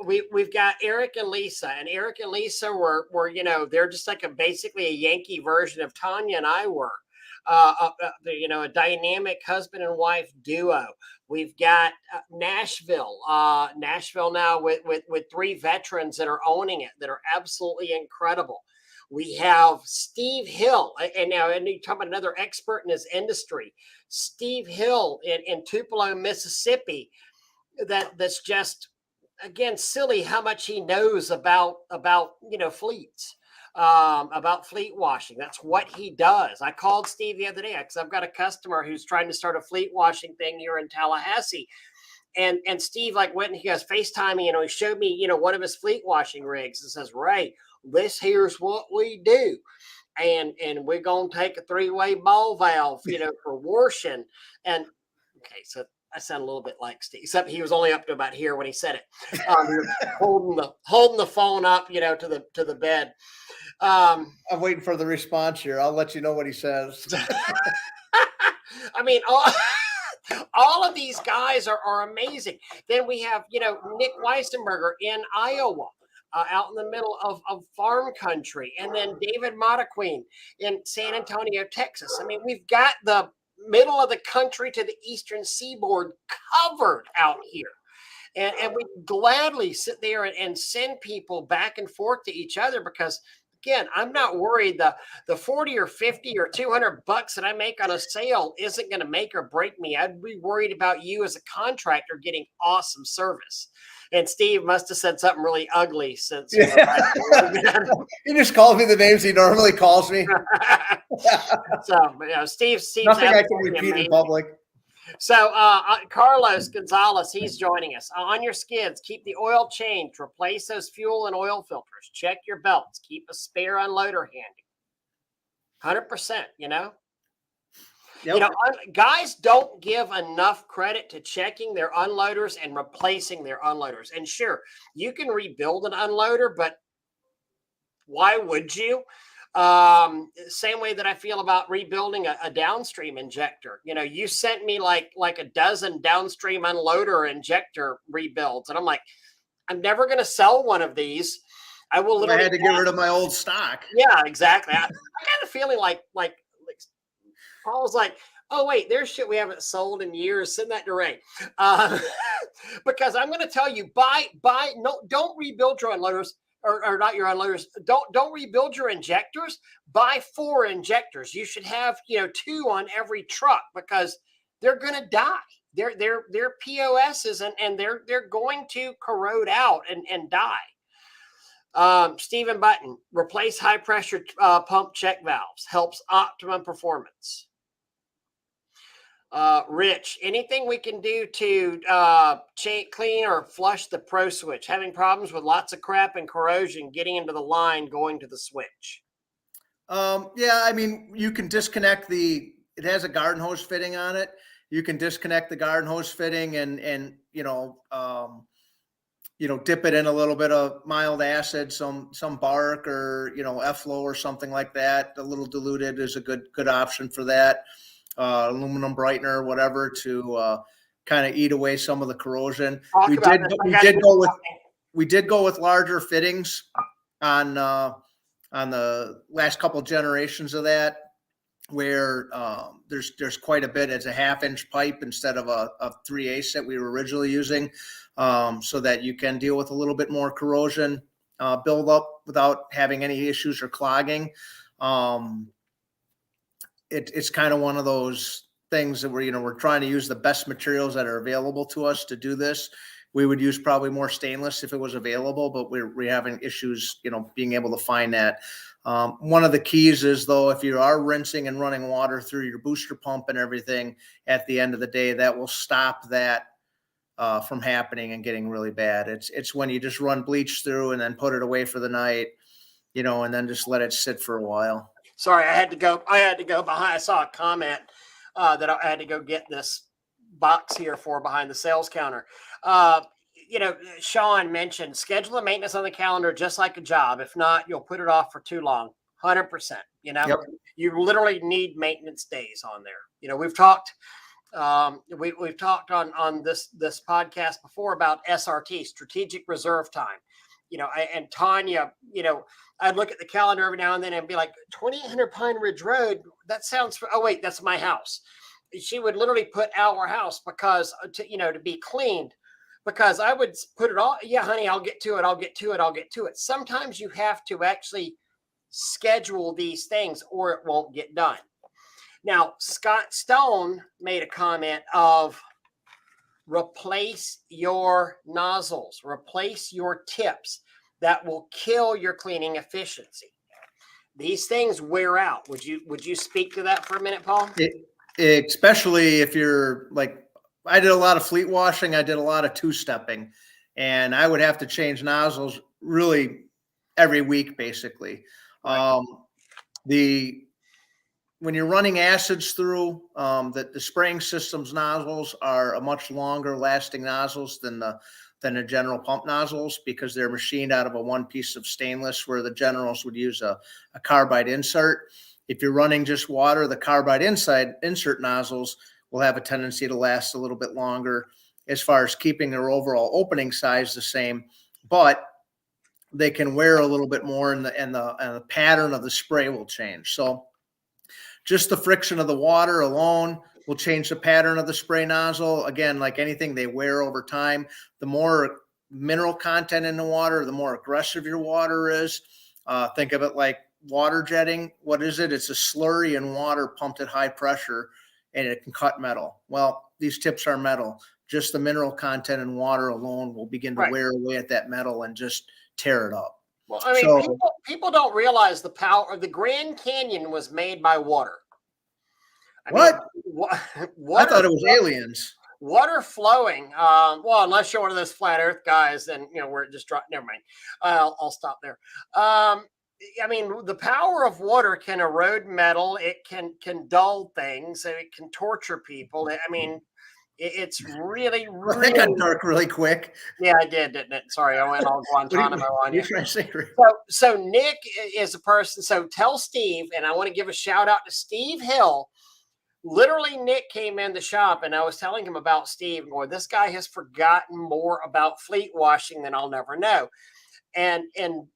Speaker 1: We've got Eric and Lisa, and Eric and Lisa were they're just like basically a Yankee version of Tanya and I were. a dynamic husband and wife duo. We've got Nashville now with 3 veterans that are owning it, that are absolutely incredible. We have Steve Hill, and you talk about another expert in his industry, Steve Hill in Tupelo, Mississippi. That's just, again, silly how much he knows about fleets, about fleet washing. That's what he does. I called Steve the other day because I've got a customer who's trying to start a fleet washing thing here in Tallahassee. And Steve went and he goes FaceTime me, he showed me, one of his fleet washing rigs and says, Ray, this here's what we do. And we're going to take a 3-way ball valve, for washing. And okay, so I sound a little bit like Steve, except he was only up to about here when he said it. Holding the phone up, to the bed.
Speaker 2: I'm waiting for the response here. I'll let you know what he says.
Speaker 1: I mean, all of these guys are amazing. Then we have, Nick Weissenberger in Iowa, out in the middle of farm country. And then David Mottaqueen in San Antonio, Texas. I mean, we've got the middle of the country to the eastern seaboard covered out here. And we gladly sit there and send people back and forth to each other because, again, I'm not worried the 40 or 50 or $200 that I make on a sale isn't going to make or break me. I'd be worried about you as a contractor getting awesome service. And Steve must have said something really ugly since.
Speaker 2: He just calls me the names he normally calls me.
Speaker 1: So, Steve's
Speaker 2: nothing I can repeat amazing. In public.
Speaker 1: So Carlos Gonzalez, he's joining us. On your skids, keep the oil changed, replace those fuel and oil filters, check your belts, keep a spare unloader handy. 100%, Yep. Guys don't give enough credit to checking their unloaders and replacing their unloaders. And sure, you can rebuild an unloader, but why would you? Same way that I feel about rebuilding a downstream injector. You sent me like a dozen downstream unloader injector rebuilds. And I'm like, I'm never going to sell one of these. I will literally.
Speaker 2: I had to get rid of my old stock.
Speaker 1: Yeah, exactly. I got a feeling like Paul's like, oh, wait, there's shit we haven't sold in years. Send that to Ray. Because I'm going to tell you, don't rebuild your unloaders. Or not your unloaders. Don't rebuild your injectors. Buy 4 injectors. You should have 2 on every truck because they're going to die. They're POSs and they're going to corrode out and die. Stephen Button, replace high pressure pump check valves, helps optimum performance. Rich, anything we can do to clean or flush the pro switch? Having problems with lots of crap and corrosion getting into the line going to the switch.
Speaker 2: Yeah, I mean, you can disconnect it has a garden hose fitting on it. You can disconnect the garden hose fitting and dip it in a little bit of mild acid, some bark or effluent or something like that. A little diluted is a good option for that. Aluminum brightener, whatever, to kind of eat away some of the corrosion. We did go with larger fittings on the last couple generations of that, where there's quite a bit. It's a 1/2-inch pipe instead of a 3/8 that we were originally using, so that you can deal with a little bit more corrosion buildup without having any issues or clogging. It's kind of one of those things that we're trying to use the best materials that are available to us to do this. We would use probably more stainless if it was available, but we're having issues, being able to find that. One of the keys is, though, if you are rinsing and running water through your booster pump and everything, at the end of the day, that will stop that from happening and getting really bad. It's when you just run bleach through and then put it away for the night, and then just let it sit for a while.
Speaker 1: Sorry, I had to go behind. I saw a comment that I had to go get this box here for behind the sales counter. Sean mentioned schedule the maintenance on the calendar just like a job. If not, you'll put it off for too long. 100%. Yep. You literally need maintenance days on there. We've talked. We've talked on this podcast before about SRT, strategic reserve time. and Tanya, I'd look at the calendar every now and then and be like, 2800 Pine Ridge Road. That sounds, oh wait, that's my house. She would literally put our house because to be cleaned, because I would put it all. Yeah, honey, I'll get to it. I'll get to it. I'll get to it. Sometimes you have to actually schedule these things or it won't get done. Now, Scott Stone made a comment of replace your nozzles, replace your tips. That will kill your cleaning efficiency. These things wear out. Would you speak to that for a minute, Paul?
Speaker 2: Especially if you're like, I did a lot of fleet washing. I did a lot of two-stepping, and I would have to change nozzles really every week, basically.
Speaker 1: Right.
Speaker 2: When you're running acids through, the spraying system's nozzles are a much longer lasting nozzles than the general pump nozzles, because they're machined out of a one piece of stainless, where the generals would use a carbide insert. If you're running just water, the carbide insert nozzles will have a tendency to last a little bit longer as far as keeping their overall opening size the same, but they can wear a little bit more, and the pattern of the spray will change. So just the friction of the water alone will change the pattern of the spray nozzle. Again, like anything, they wear over time. The more mineral content in the water, the more aggressive your water is. Think of it like water jetting. What is it? It's a slurry in water pumped at high pressure, and it can cut metal. Well, these tips are metal. Just the mineral content in water alone will begin to wear away at that metal and just tear it up.
Speaker 1: Well, I mean, people don't realize the power of the Grand Canyon was made by water.
Speaker 2: I mean,
Speaker 1: I
Speaker 2: thought it was aliens.
Speaker 1: Water flowing. Well, unless you're one of those flat Earth guys, then where it just dropped. Never mind. I'll stop there. I mean, the power of water can erode metal. It can dull things. It can torture people. I mean, it's really,
Speaker 2: really. That got dark really quick.
Speaker 1: Yeah, I did, didn't it? Sorry, I went all Guantanamo on you. So Nick is a person. So tell Steve, and I want to give a shout out to Steve Hill. Literally, Nick came in the shop, and I was telling him about Steve. Boy, this guy has forgotten more about fleet washing than I'll never know. And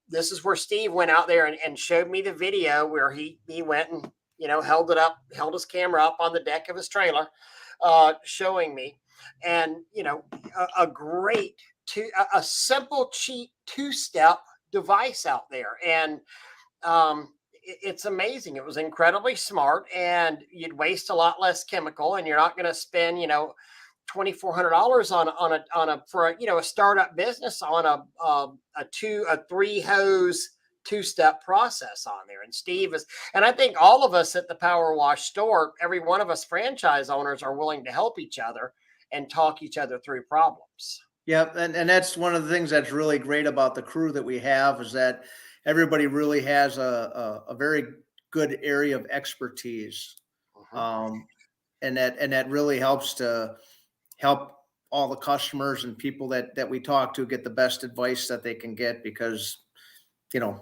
Speaker 1: this is where Steve went out there and showed me the video where he went and held his camera up on the deck of his trailer, showing me, and a simple, cheap two-step device out there, and it's amazing. It was incredibly smart, and you'd waste a lot less chemical, and you're not going to spend $2,400 for a startup business on a 3 hose two-step process on there. And Steve is, and I think all of us at the Power Wash store, every one of us franchise owners, are willing to help each other and talk each other through problems.
Speaker 2: Yeah, and that's one of the things that's really great about the crew that we have, is that everybody really has a very good area of expertise. And that really helps to help all the customers and people that we talk to get the best advice that they can get, because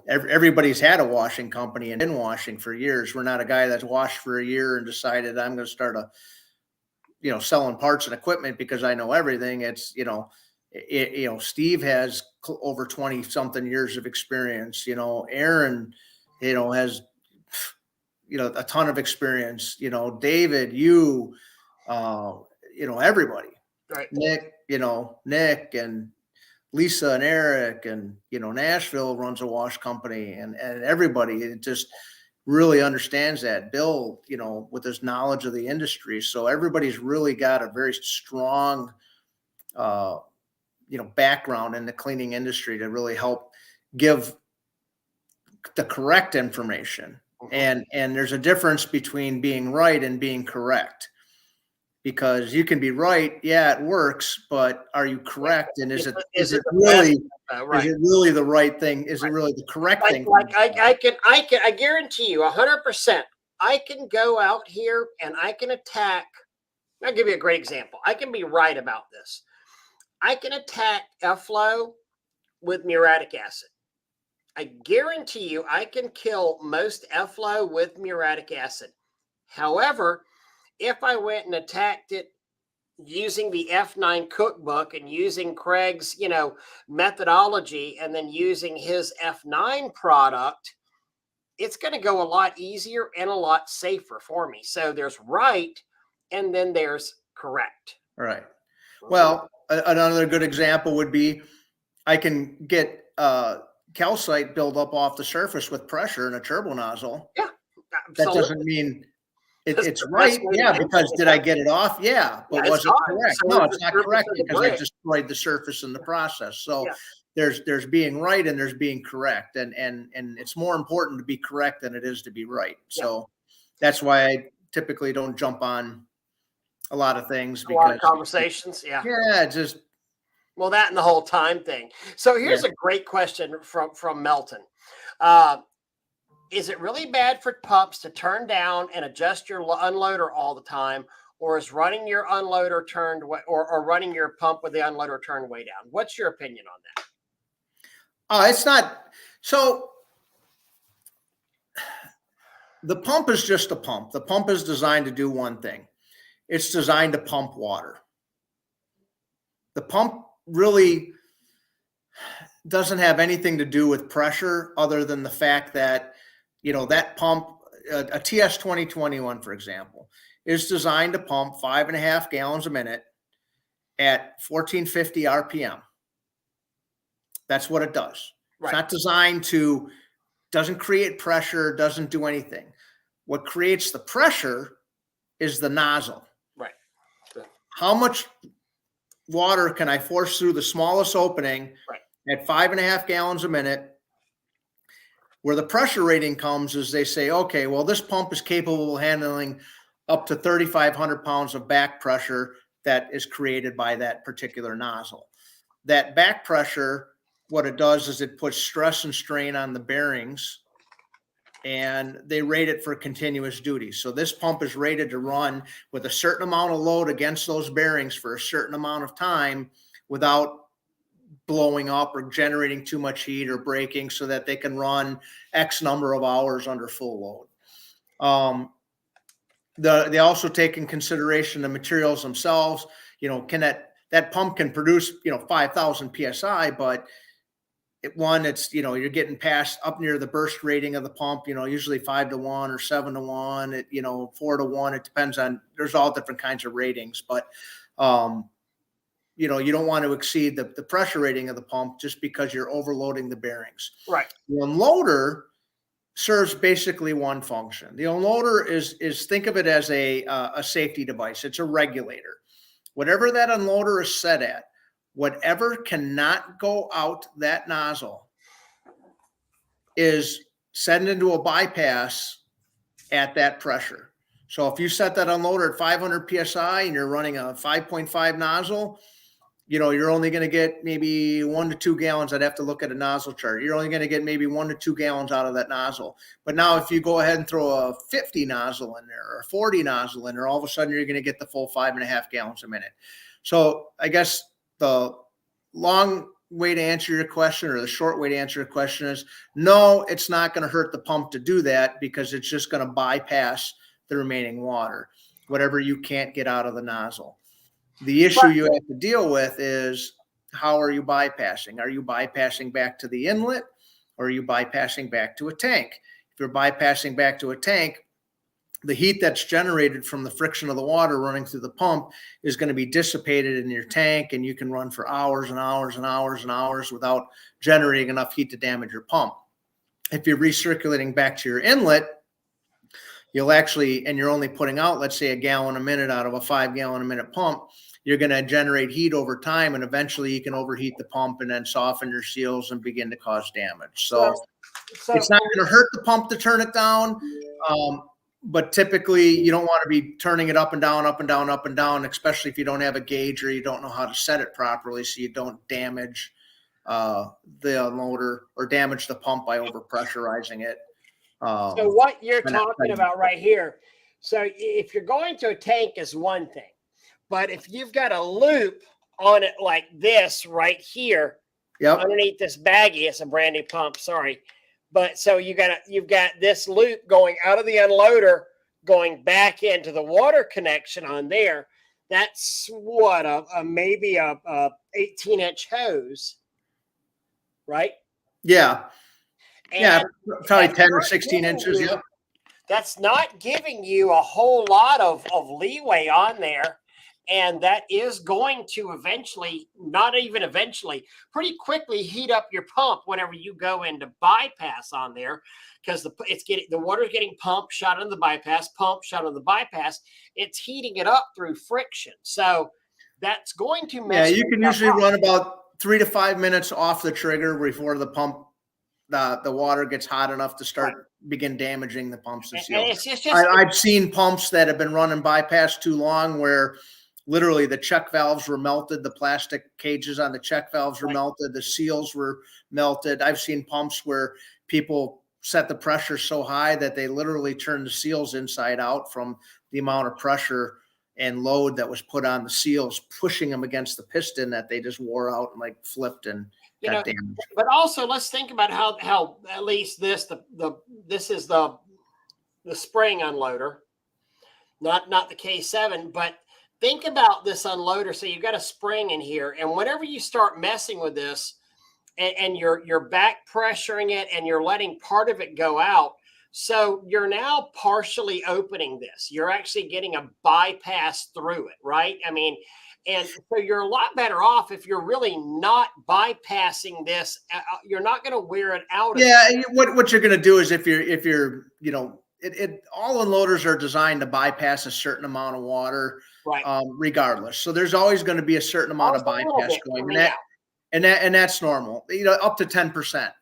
Speaker 2: everybody's had a washing company and been washing for years. We're not a guy that's washed for a year and decided I'm going to start selling parts and equipment because I know everything. It's Steve has over 20 something years of experience. Aaron has a ton of experience. David, everybody,
Speaker 1: right?
Speaker 2: Nick and Lisa and Eric, and Nashville runs a wash company, and everybody just really understands that. Bill, with his knowledge of the industry, so everybody's really got a very strong background in the cleaning industry to really help give the correct information. And there's a difference between being right and being correct, because you can be right. Yeah, it works, but are you correct? And is it really the right thing? Is it really the correct thing?
Speaker 1: I guarantee you 100%. I can go out here and I can attack. I'll give you a great example. I can be right about this. I can attack F-flow with muriatic acid. I guarantee you I can kill most F-flow with muriatic acid. However, if I went and attacked it using the F9 cookbook and using Craig's, methodology, and then using his F9 product, it's going to go a lot easier and a lot safer for me. So there's right, and then there's correct.
Speaker 2: All right. Well, another good example would be I can get calcite build up off the surface with pressure in a turbo nozzle.
Speaker 1: Yeah,
Speaker 2: That
Speaker 1: absolutely.
Speaker 2: doesn't mean
Speaker 1: That's
Speaker 2: it's
Speaker 1: the
Speaker 2: right.
Speaker 1: best way to
Speaker 2: Yeah,
Speaker 1: do
Speaker 2: because
Speaker 1: it.
Speaker 2: did I get it off? Yeah, but
Speaker 1: Yeah,
Speaker 2: was
Speaker 1: it's
Speaker 2: it
Speaker 1: not.
Speaker 2: correct?
Speaker 1: So
Speaker 2: No,
Speaker 1: is
Speaker 2: it's
Speaker 1: the
Speaker 2: not
Speaker 1: surface
Speaker 2: correct
Speaker 1: of the
Speaker 2: because I
Speaker 1: brick.
Speaker 2: destroyed the surface in the process. So
Speaker 1: Yeah.
Speaker 2: there's being right and there's being correct, and it's more important to be correct than it is to be right.
Speaker 1: Yeah.
Speaker 2: So that's why I typically don't jump on a lot of things
Speaker 1: A lot of
Speaker 2: because
Speaker 1: conversations. Yeah.
Speaker 2: just
Speaker 1: Well, that and the whole time thing. So here's a great question from Melton. Uh, is it really bad for pumps to turn down and adjust your unloader all the time, or is running your unloader turned or running your pump with the unloader turned way down? What's your opinion on that?
Speaker 2: it's not. So the pump is just a pump. The pump is designed to do one thing. It's designed to pump water. The pump really doesn't have anything to do with pressure other than the fact that, that pump, a TS 2021, for example, is designed to pump 5.5 gallons a minute at 1450 RPM. That's what it does.
Speaker 1: Right.
Speaker 2: It's not designed to, doesn't create pressure, doesn't do anything. What creates the pressure is the nozzle.
Speaker 1: Right.
Speaker 2: How much water can I force through the smallest opening at 5.5 gallons a minute? Where the pressure rating comes is they say, okay, well, this pump is capable of handling up to 3,500 pounds of back pressure that is created by that particular nozzle. That back pressure, what it does is it puts stress and strain on the bearings, and they rate it for continuous duty. So this pump is rated to run with a certain amount of load against those bearings for a certain amount of time without blowing up or generating too much heat or breaking, so that they can run X number of hours under full load. They also take in consideration the materials themselves. Can that pump can produce 5,000 psi, but it's you're getting past up near the burst rating of the pump, usually 5-to-1 or 7-to-1, 4-to-1. It depends on, there's all different kinds of ratings, but you don't want to exceed the pressure rating of the pump just because you're overloading the bearings.
Speaker 1: Right.
Speaker 2: The unloader serves basically one function. The unloader is think of it as a safety device. It's a regulator. Whatever that unloader is set at, whatever cannot go out that nozzle is set into a bypass at that pressure. So if you set that unloader at 500 psi and you're running a 5.5 nozzle, you're only going to get maybe 1 to 2 gallons. I'd have to look at a nozzle chart. You're only going to get maybe 1 to 2 gallons out of that nozzle. But now if you go ahead and throw a 50 nozzle in there or a 40 nozzle in there, all of a sudden you're going to get the full 5.5 gallons a minute. So I guess the long way to answer your question, or the short way to answer your question, is no, it's not going to hurt the pump to do that, because it's just going to bypass the remaining water, whatever you can't get out of the nozzle. The issue you have to deal with is, how are you bypassing? Are you bypassing back to the inlet, or are you bypassing back to a tank? If you're bypassing back to a tank, the heat that's generated from the friction of the water running through the pump is going to be dissipated in your tank, and you can run for hours and hours and hours and hours without generating enough heat to damage your pump. If you're recirculating back to your inlet, you'll actually, and you're only putting out, let's say, a gallon a minute out of a 5 gallon a minute pump, you're going to generate heat over time, and eventually you can overheat the pump and then soften your seals and begin to cause damage. So it's not going to hurt the pump to turn it down. But typically you don't want to be turning it up and down, up and down, up and down, especially if you don't have a gauge or you don't know how to set it properly, so you don't damage the unloader or damage the pump by overpressurizing it.
Speaker 1: So what you're talking about right here, so if you're going to a tank is one thing, but if you've got a loop on it like this right here, underneath this baggie, it's a brand new pump, sorry. But so you've got this loop going out of the unloader, going back into the water connection on there. that's what maybe a 18-inch hose, right?
Speaker 2: Yeah. Yeah.
Speaker 1: And
Speaker 2: Probably
Speaker 1: that's
Speaker 2: 10 or
Speaker 1: not
Speaker 2: 16
Speaker 1: giving
Speaker 2: inches.
Speaker 1: you
Speaker 2: Yep.
Speaker 1: that's not giving you a whole lot of leeway on there. And that is going to eventually, not even eventually, pretty quickly heat up your pump whenever you go into bypass on there, because the water's getting pumped, shot into the bypass, pump, shot into the bypass. It's heating it up through friction. So that's going to
Speaker 2: Yeah.
Speaker 1: mess
Speaker 2: You
Speaker 1: with
Speaker 2: can
Speaker 1: stuff
Speaker 2: usually
Speaker 1: up.
Speaker 2: run about 3 to 5 minutes off the trigger before the pump, the water gets hot enough to
Speaker 1: Right.
Speaker 2: begin damaging the pumps and
Speaker 1: And
Speaker 2: seals.
Speaker 1: it's just
Speaker 2: I've seen pumps that have been running bypass too long where literally the check valves were melted, the plastic cages on the check valves were
Speaker 1: right.
Speaker 2: melted, the seals were melted. I've seen pumps where people set the pressure so high that they literally turned the seals inside out from the amount of pressure and load that was put on the seals, pushing them against the piston, that they just wore out and like flipped and
Speaker 1: you
Speaker 2: got
Speaker 1: know,
Speaker 2: damaged.
Speaker 1: but also let's think about how at least this is the spring unloader, not the K7, but think about this unloader. So you've got a spring in here, and whenever you start messing with this, and you're back pressuring it, and you're letting part of it go out. So you're now partially opening this. You're actually getting a bypass through it, right? I mean, and so you're a lot better off if you're really not bypassing this. You're not going to wear it out.
Speaker 2: Yeah, what you're going to do is if you're all unloaders are designed to bypass a certain amount of water,
Speaker 1: Right.
Speaker 2: Regardless. So there's always going to be a certain amount of
Speaker 1: Also a little
Speaker 2: bypass
Speaker 1: bit
Speaker 2: going,
Speaker 1: coming out.
Speaker 2: and that's normal. Up to 10%.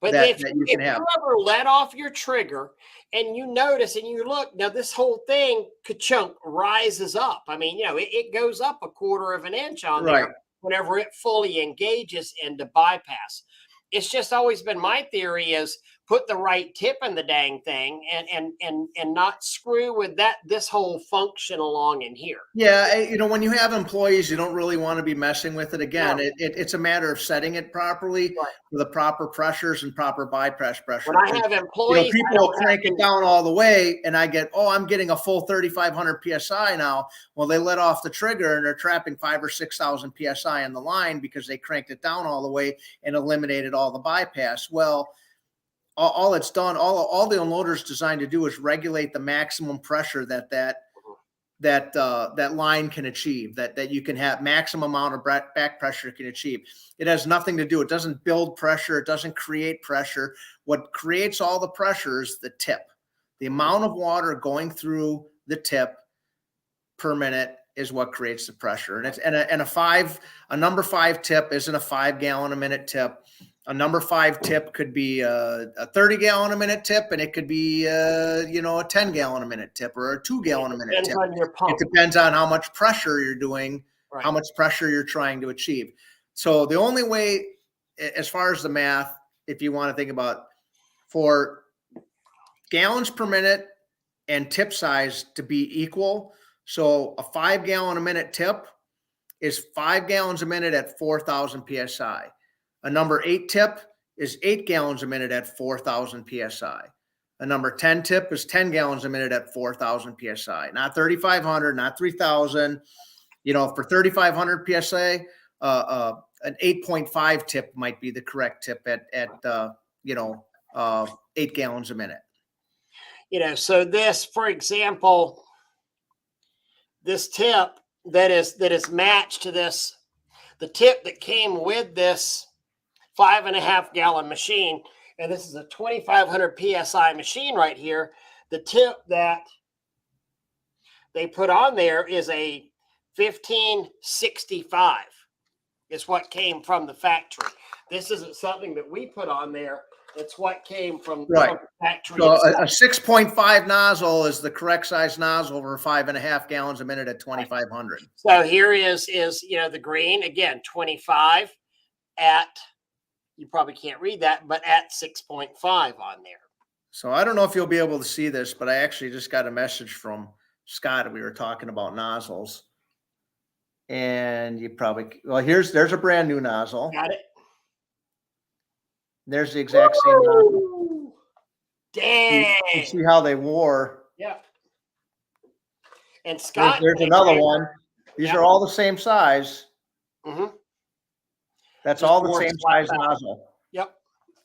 Speaker 1: But
Speaker 2: That
Speaker 1: if
Speaker 2: you
Speaker 1: if
Speaker 2: can have.
Speaker 1: you ever let off your trigger and you notice and you look, now this whole thing ka-chunk rises up. I mean, it goes up a quarter of an inch on
Speaker 2: Right.
Speaker 1: there whenever it fully engages into bypass. It's just always been my theory is put the right tip in the dang thing and not screw with this whole function along in here.
Speaker 2: Yeah, when you have employees, you don't really want to be messing with it. Again,
Speaker 1: No.
Speaker 2: it's a matter of setting it properly
Speaker 1: Right.
Speaker 2: with the proper pressures and proper bypass pressure.
Speaker 1: When I
Speaker 2: Because
Speaker 1: have employees, I
Speaker 2: people will
Speaker 1: don't have
Speaker 2: crank it down all the way, and I'm getting a full 3,500 psi now. Well, they let off the trigger and they're trapping 5,000 or 6,000 psi on the line because they cranked it down all the way and eliminated all the bypass. Well, all it's done, all the unloader's designed to do is regulate the maximum pressure that line can achieve, that you can have maximum amount of back pressure can achieve. It has nothing to do. It doesn't build pressure. It doesn't create pressure. What creates all the pressure is the tip. The amount of water going through the tip per minute is what creates the pressure. And it's a number 5 tip isn't a 5 gallon a minute tip. A number 5 tip could be a 30 gallon a minute tip, and it could be a 10 gallon a minute tip or a 2 gallon a minute tip.
Speaker 1: on your pump.
Speaker 2: It depends on how much pressure you're doing,
Speaker 1: Right.
Speaker 2: how much pressure you're trying to achieve. So the only way, as far as the math, if you want to think about for gallons per minute and tip size to be equal, so a 5 gallon a minute tip is 5 gallons a minute at 4,000 psi. A number 8 tip is 8 gallons a minute at 4,000 psi. A number 10 tip is 10 gallons a minute at 4,000 psi. Not 3,500, not 3,000. For 3,500 psi, an 8.5 tip might be the correct tip at 8 gallons a minute.
Speaker 1: So this, for example, this tip that is matched to this, the tip that came with this 5.5 gallon machine, and this is a 2,500 psi machine right here. The tip that they put on there is a 1565. Is what came from the factory. This isn't something that we put on there. It's what came from the factory.
Speaker 2: So a 6.5 nozzle is the correct size nozzle for 5.5 gallons a minute at 2,500.
Speaker 1: So here is the green, again, 25 at, you probably can't read that, but at 6.5 on there.
Speaker 2: So I don't know if you'll be able to see this, but I actually just got a message from Scott. We were talking about nozzles. And you probably, there's a brand new nozzle.
Speaker 1: Got it.
Speaker 2: There's the exact same nozzle.
Speaker 1: Dang.
Speaker 2: You see how they wore.
Speaker 1: Yeah. And Scott,
Speaker 2: There's another one. These are all the same size.
Speaker 1: Mm-hmm.
Speaker 2: That's
Speaker 1: Just
Speaker 2: all the
Speaker 1: more
Speaker 2: same
Speaker 1: flat
Speaker 2: size
Speaker 1: back.
Speaker 2: nozzle,
Speaker 1: Yep.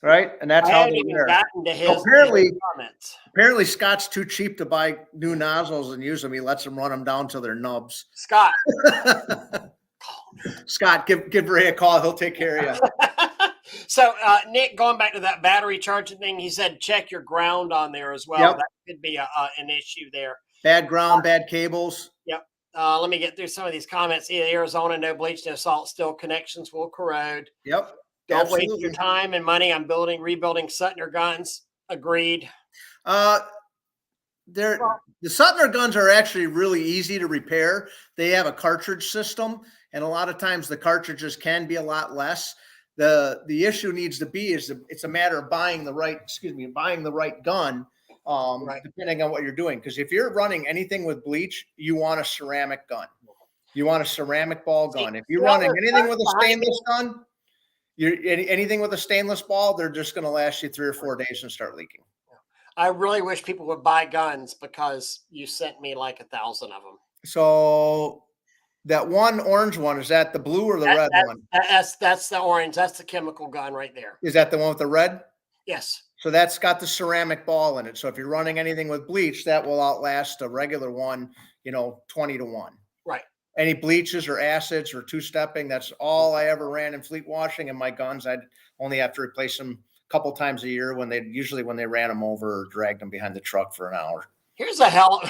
Speaker 2: right? And that's
Speaker 1: I
Speaker 2: how
Speaker 1: haven't
Speaker 2: they
Speaker 1: even
Speaker 2: wear.
Speaker 1: gotten to
Speaker 2: So
Speaker 1: his comments.
Speaker 2: apparently Scott's too cheap to buy new nozzles and use them. He lets them run them down to their nubs.
Speaker 1: Scott.
Speaker 2: Scott, give Ray a call. He'll take care of you.
Speaker 1: So, Nick, going back to that battery charging thing, he said check your ground on there as well.
Speaker 2: Yep.
Speaker 1: That could be an issue there.
Speaker 2: Bad ground, bad cables.
Speaker 1: Yep. Let me get through some of these comments. Arizona, no bleach, no salt, still connections will corrode.
Speaker 2: Yep.
Speaker 1: Don't waste your time and money on rebuilding Suttner guns. Agreed.
Speaker 2: The Suttner guns are actually really easy to repair. They have a cartridge system, and a lot of times the cartridges can be a lot less. The issue needs to be is it's a matter of buying the right gun, depending on what you're doing. Because if you're running anything with bleach, you want a ceramic gun. You want a ceramic ball gun. If you're running anything with a stainless gun, anything with a stainless ball, they're just going to last you 3 or 4 days and start leaking.
Speaker 1: I really wish people would buy guns because you sent me like 1,000 of them.
Speaker 2: So that one orange one, is that the blue or the red one?
Speaker 1: That's the orange. That's the chemical gun right there.
Speaker 2: Is that the one with the red?
Speaker 1: Yes.
Speaker 2: So that's got the ceramic ball in it. So if you're running anything with bleach, that will outlast a regular one, 20 to 1.
Speaker 1: Right.
Speaker 2: Any bleaches or acids or two-stepping, that's all I ever ran in fleet washing. And my guns, I'd only have to replace them a couple times a year when they ran them over or dragged them behind the truck for an hour.
Speaker 1: Here's a hell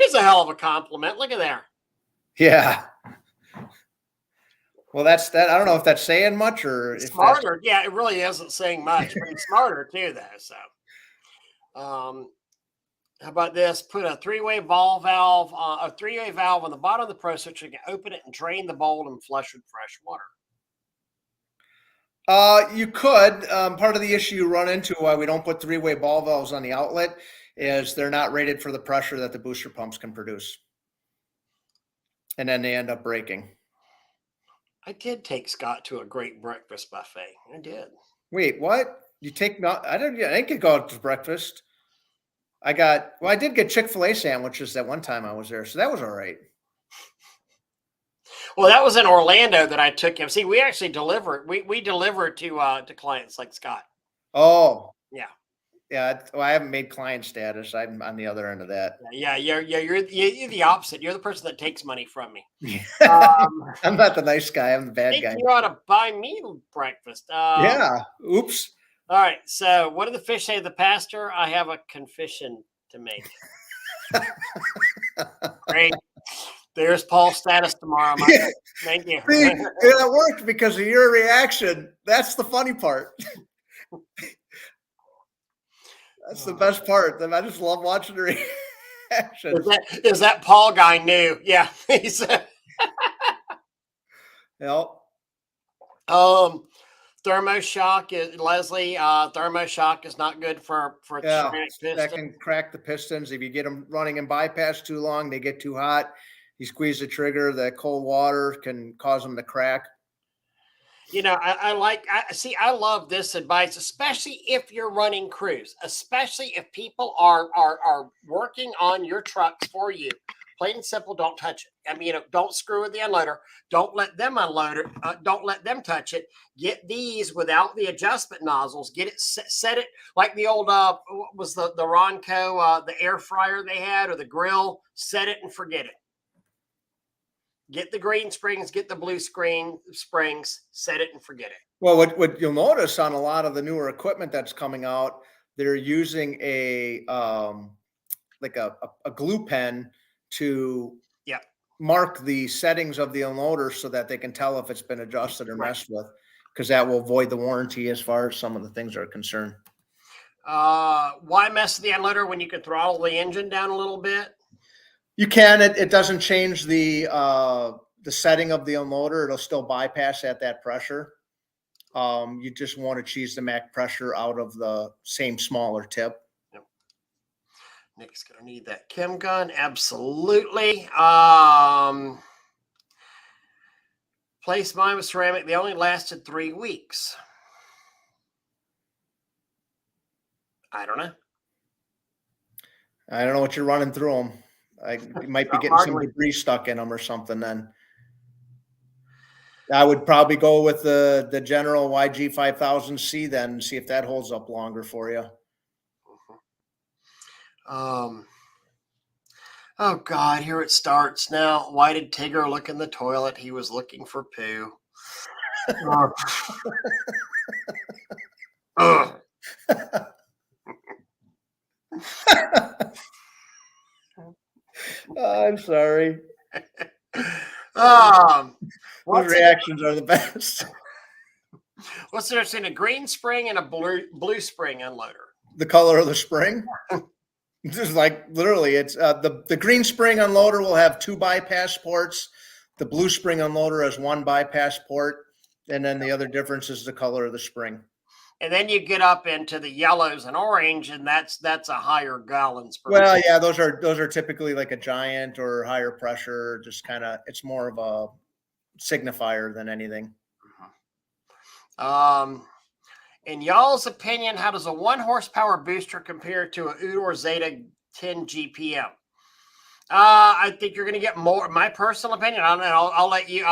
Speaker 1: of a compliment. Look at there.
Speaker 2: Yeah. Well, that's that. I don't know if that's saying much or
Speaker 1: smarter. Yeah, it really isn't saying much, but it's smarter too, though. So, how about this? Put a three-way valve on the bottom of the pro switch. You can open it and drain the bowl and flush with fresh water.
Speaker 2: You could. Part of the issue you run into why we don't put three-way ball valves on the outlet is they're not rated for the pressure that the booster pumps can produce. And then they end up breaking.
Speaker 1: I did take Scott to a great breakfast buffet. I did.
Speaker 2: Wait, what? I didn't go out to breakfast. I did get Chick-fil-A sandwiches that one time I was there. So that was all right.
Speaker 1: Well, that was in Orlando that I took him. See, we actually deliver. We deliver to clients like Scott.
Speaker 2: Oh,
Speaker 1: yeah.
Speaker 2: Yeah, I haven't made client status. I'm on the other end of that.
Speaker 1: Yeah, you're the opposite. You're the person that takes money from me.
Speaker 2: I'm not the nice guy. I'm the bad guy.
Speaker 1: You ought to buy me breakfast.
Speaker 2: Yeah. Oops.
Speaker 1: All right. So, what did the fish say to the pastor? I have a confession to make. Great. There's Paul's status tomorrow. Thank you.
Speaker 2: See, it worked because of your reaction. That's the funny part. That's the best part. I just love watching the reaction.
Speaker 1: Is that Paul guy new? Yeah. He said.
Speaker 2: Yep.
Speaker 1: Thermoshock is Leslie. Thermoshock is not good for ceramic pistons.
Speaker 2: That can crack the pistons if you get them running in bypass too long. They get too hot. You squeeze the trigger. The cold water can cause them to crack.
Speaker 1: I love this advice, especially if you're running crews, especially if people are working on your trucks for you. Plain and simple, don't touch it. I mean, don't screw with the unloader. Don't let them unload it. Don't let them touch it. Get these without the adjustment nozzles. Get it set it like the old what was the Ronco the air fryer they had or the grill. Set it and forget it. Get the green springs, get the blue springs, set it and forget it.
Speaker 2: Well, what you'll notice on a lot of the newer equipment that's coming out, they're using a glue pen to mark the settings of the unloader so that they can tell if it's been adjusted or messed with, because that will void the warranty as far as some of the things are concerned.
Speaker 1: Why mess with the unloader when you can throttle the engine down a little bit?
Speaker 2: You can. It doesn't change the setting of the unloader. It'll still bypass at that pressure. You just want to cheese the MAC pressure out of the same smaller tip.
Speaker 1: Yep. Nick's gonna need that chem gun. Absolutely. Place mine with ceramic. They only lasted 3 weeks. I don't know.
Speaker 2: I don't know what you're running through them. You might be getting some
Speaker 1: Hardly.
Speaker 2: debris stuck in them or something. Then I would probably go with the general YG 5000C then and see if that holds up longer for you.
Speaker 1: Oh God, here it starts now. Why did Tigger look in the toilet? He was looking for poo. Ugh.
Speaker 2: I'm sorry.
Speaker 1: Um,
Speaker 2: Those reactions are the best.
Speaker 1: what's interesting? A green spring and a blue spring unloader.
Speaker 2: The color of the spring. Just like literally, it's the green spring unloader will have 2 bypass ports. The blue spring unloader has 1 bypass port, and then the other difference is the color of the spring.
Speaker 1: And then you get up into the yellows and orange, and that's a higher gallons per.
Speaker 2: Well, yeah, those are typically like a giant or higher pressure. Just kind of, it's more of a signifier than anything.
Speaker 1: In y'all's opinion, how does a 1 horsepower booster compare to a Udor Zeta 10 GPM? I think you're going to get more. My personal opinion, I'll let you.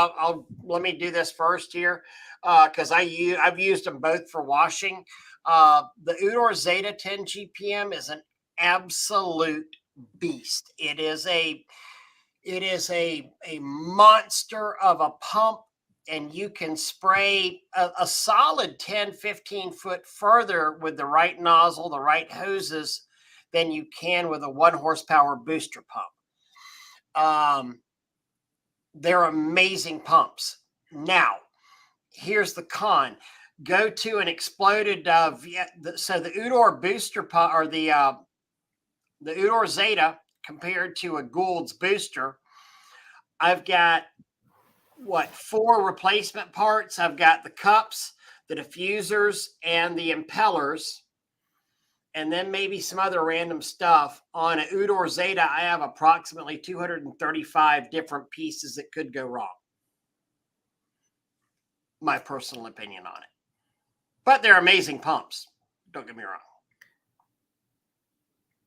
Speaker 1: Let me do this first here, because I've used them both for washing. The Udor Zeta 10 GPM is an absolute beast. It is a monster of a pump, and you can spray a solid 10, 15 foot further with the right nozzle, the right hoses, than you can with a 1 horsepower booster pump. They're amazing pumps. Now, here's the con. Go to an exploded, so the Udor booster pump, or the Udor Zeta compared to a Gould's booster, I've got 4 replacement parts. I've got the cups, the diffusers, and the impellers, and then maybe some other random stuff. On an Udor Zeta, I have approximately 235 different pieces that could go wrong. My personal opinion on it. But they're amazing pumps. Don't get me wrong.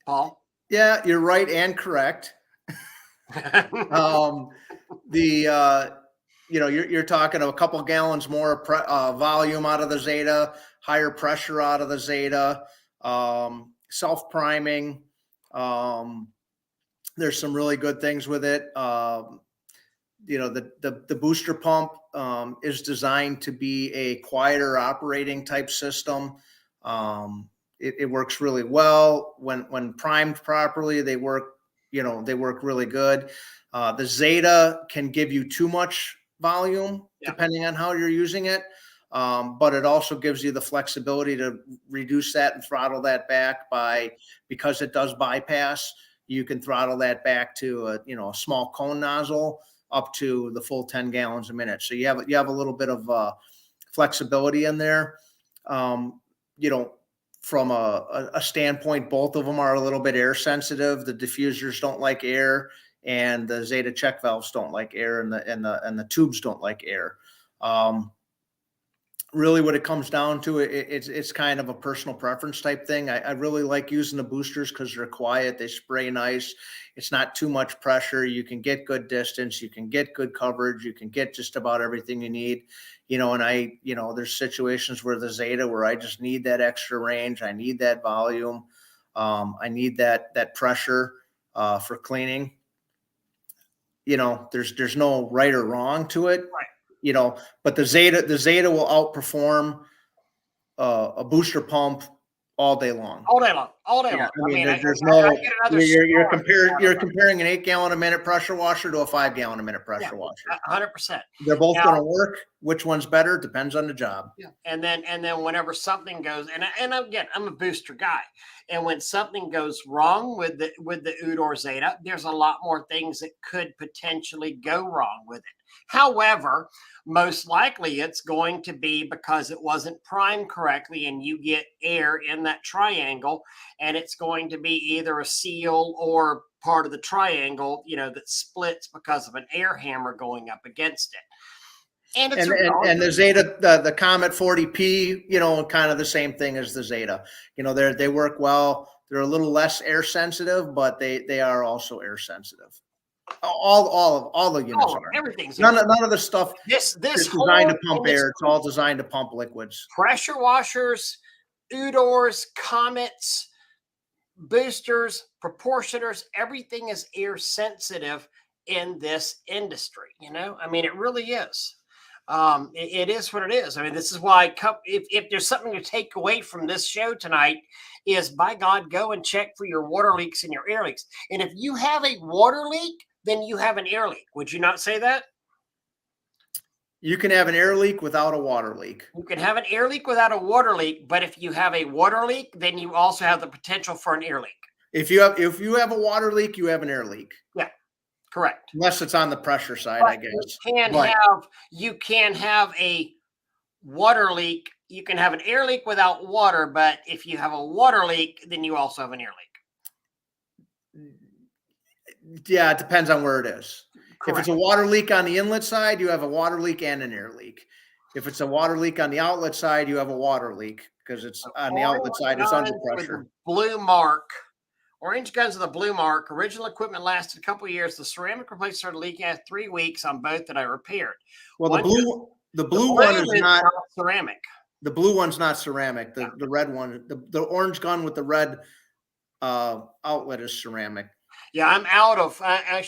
Speaker 1: Paul?
Speaker 2: Yeah, you're right and correct. You're talking a couple gallons more volume out of the Zeta, higher pressure out of the Zeta, self-priming. There's some really good things with it. The booster pump is designed to be a quieter operating type system. It works really well when primed properly. They work really good. The Zeta can give you too much volume depending on how you're using it. But it also gives you the flexibility to reduce that and throttle that back because it does bypass. You can throttle that back to a small cone nozzle up to the full 10 gallons a minute. So you have a little bit of flexibility in there. From a standpoint, both of them are a little bit air sensitive. The diffusers don't like air, and the Zeta check valves don't like air, and the tubes don't like air. Really what it comes down to, it's kind of a personal preference type thing. I really like using the boosters because they're quiet. They spray nice. It's not too much pressure. You can get good distance. You can get good coverage. You can get just about everything you need. There's situations where the Zeta where I just need that extra range. I need that volume. I need that pressure for cleaning. There's no right or wrong to it.
Speaker 1: Right.
Speaker 2: But the Zeta will outperform a booster pump all day long.
Speaker 1: All day long.
Speaker 2: Yeah, you're comparing an 8 gallon a minute pressure washer to a 5 gallon a minute pressure washer.
Speaker 1: 100%.
Speaker 2: They're both going to work. Which one's better depends on the job.
Speaker 1: Yeah. And then whenever something goes, and again, I'm a booster guy, and when something goes wrong with the Udor Zeta, there's a lot more things that could potentially go wrong with it. However, most likely it's going to be because it wasn't primed correctly, and you get air in that triangle, and it's going to be either a seal or part of the triangle, that splits because of an air hammer going up against it. And
Speaker 2: the Zeta, the Comet 40P, kind of the same thing as the Zeta. They work well. They're a little less air sensitive, but they are also air sensitive. All the units
Speaker 1: Oh,
Speaker 2: are.
Speaker 1: everything's
Speaker 2: None of the stuff
Speaker 1: this
Speaker 2: is
Speaker 1: whole
Speaker 2: designed to pump air. It's all designed to pump liquids.
Speaker 1: pressure washers, Udors, Comets, boosters, proportioners, everything is air sensitive in this industry. You know, I mean, it really is. It is what it is. I mean, this is why if there's something to take away from this show tonight is, by God, go and check for your water leaks and your air leaks. And if you have a water leak, then you have an air leak. Would you not say that?
Speaker 2: You can have an air leak without a water leak.
Speaker 1: You can have an air leak without a water leak, but if you have a water leak, then you also have the potential for an air leak.
Speaker 2: If you have a water leak, you have an air leak.
Speaker 1: Yeah, correct.
Speaker 2: Unless it's on the pressure side,
Speaker 1: But
Speaker 2: I guess.
Speaker 1: you can have a water leak. You can have an air leak without water, but if you have a water leak, then you also have an air leak.
Speaker 2: Yeah, it depends on where it is.
Speaker 1: Correct.
Speaker 2: If it's a water leak on the inlet side, you have a water leak and an air leak. If it's a water leak on the outlet side, you have a water leak because it's on the outlet side, it's under pressure.
Speaker 1: Blue mark. Orange guns with a blue mark. Original equipment lasted a couple of years. The ceramic replacement started leaking after 3 weeks on both that I repaired.
Speaker 2: Well, the blue one is not
Speaker 1: ceramic.
Speaker 2: The blue one's not ceramic. The red one, the orange gun with the red outlet is ceramic.
Speaker 1: Yeah, I'm out of and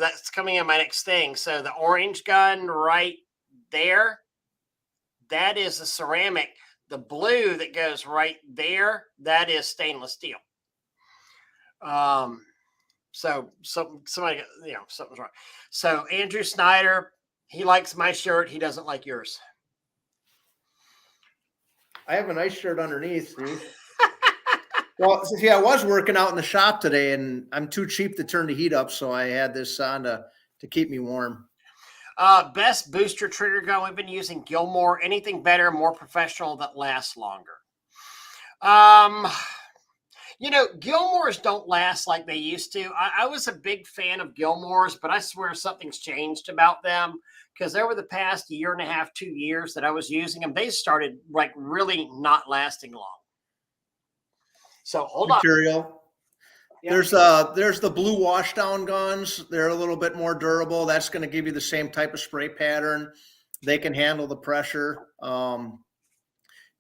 Speaker 1: that's coming in my next thing. So the orange gun right there, that is a ceramic. The blue that goes right there, that is stainless steel. So somebody, something's wrong. So Andrew Snyder, he likes my shirt. He doesn't like yours.
Speaker 2: I have a nice shirt underneath, Steve. Well, see, I was working out in the shop today, and I'm too cheap to turn the heat up, so I had this on to keep me warm.
Speaker 1: Best booster trigger gun we've been using, Gilmore. Anything better, more professional, that lasts longer? Gilmores don't last like they used to. I was a big fan of Gilmores, but I swear something's changed about them, because over the past year and a half, 2 years that I was using them, they started like really not lasting long. So hold on.
Speaker 2: Yeah. There's the blue washdown guns. They're a little bit more durable. That's going to give you the same type of spray pattern. They can handle the pressure.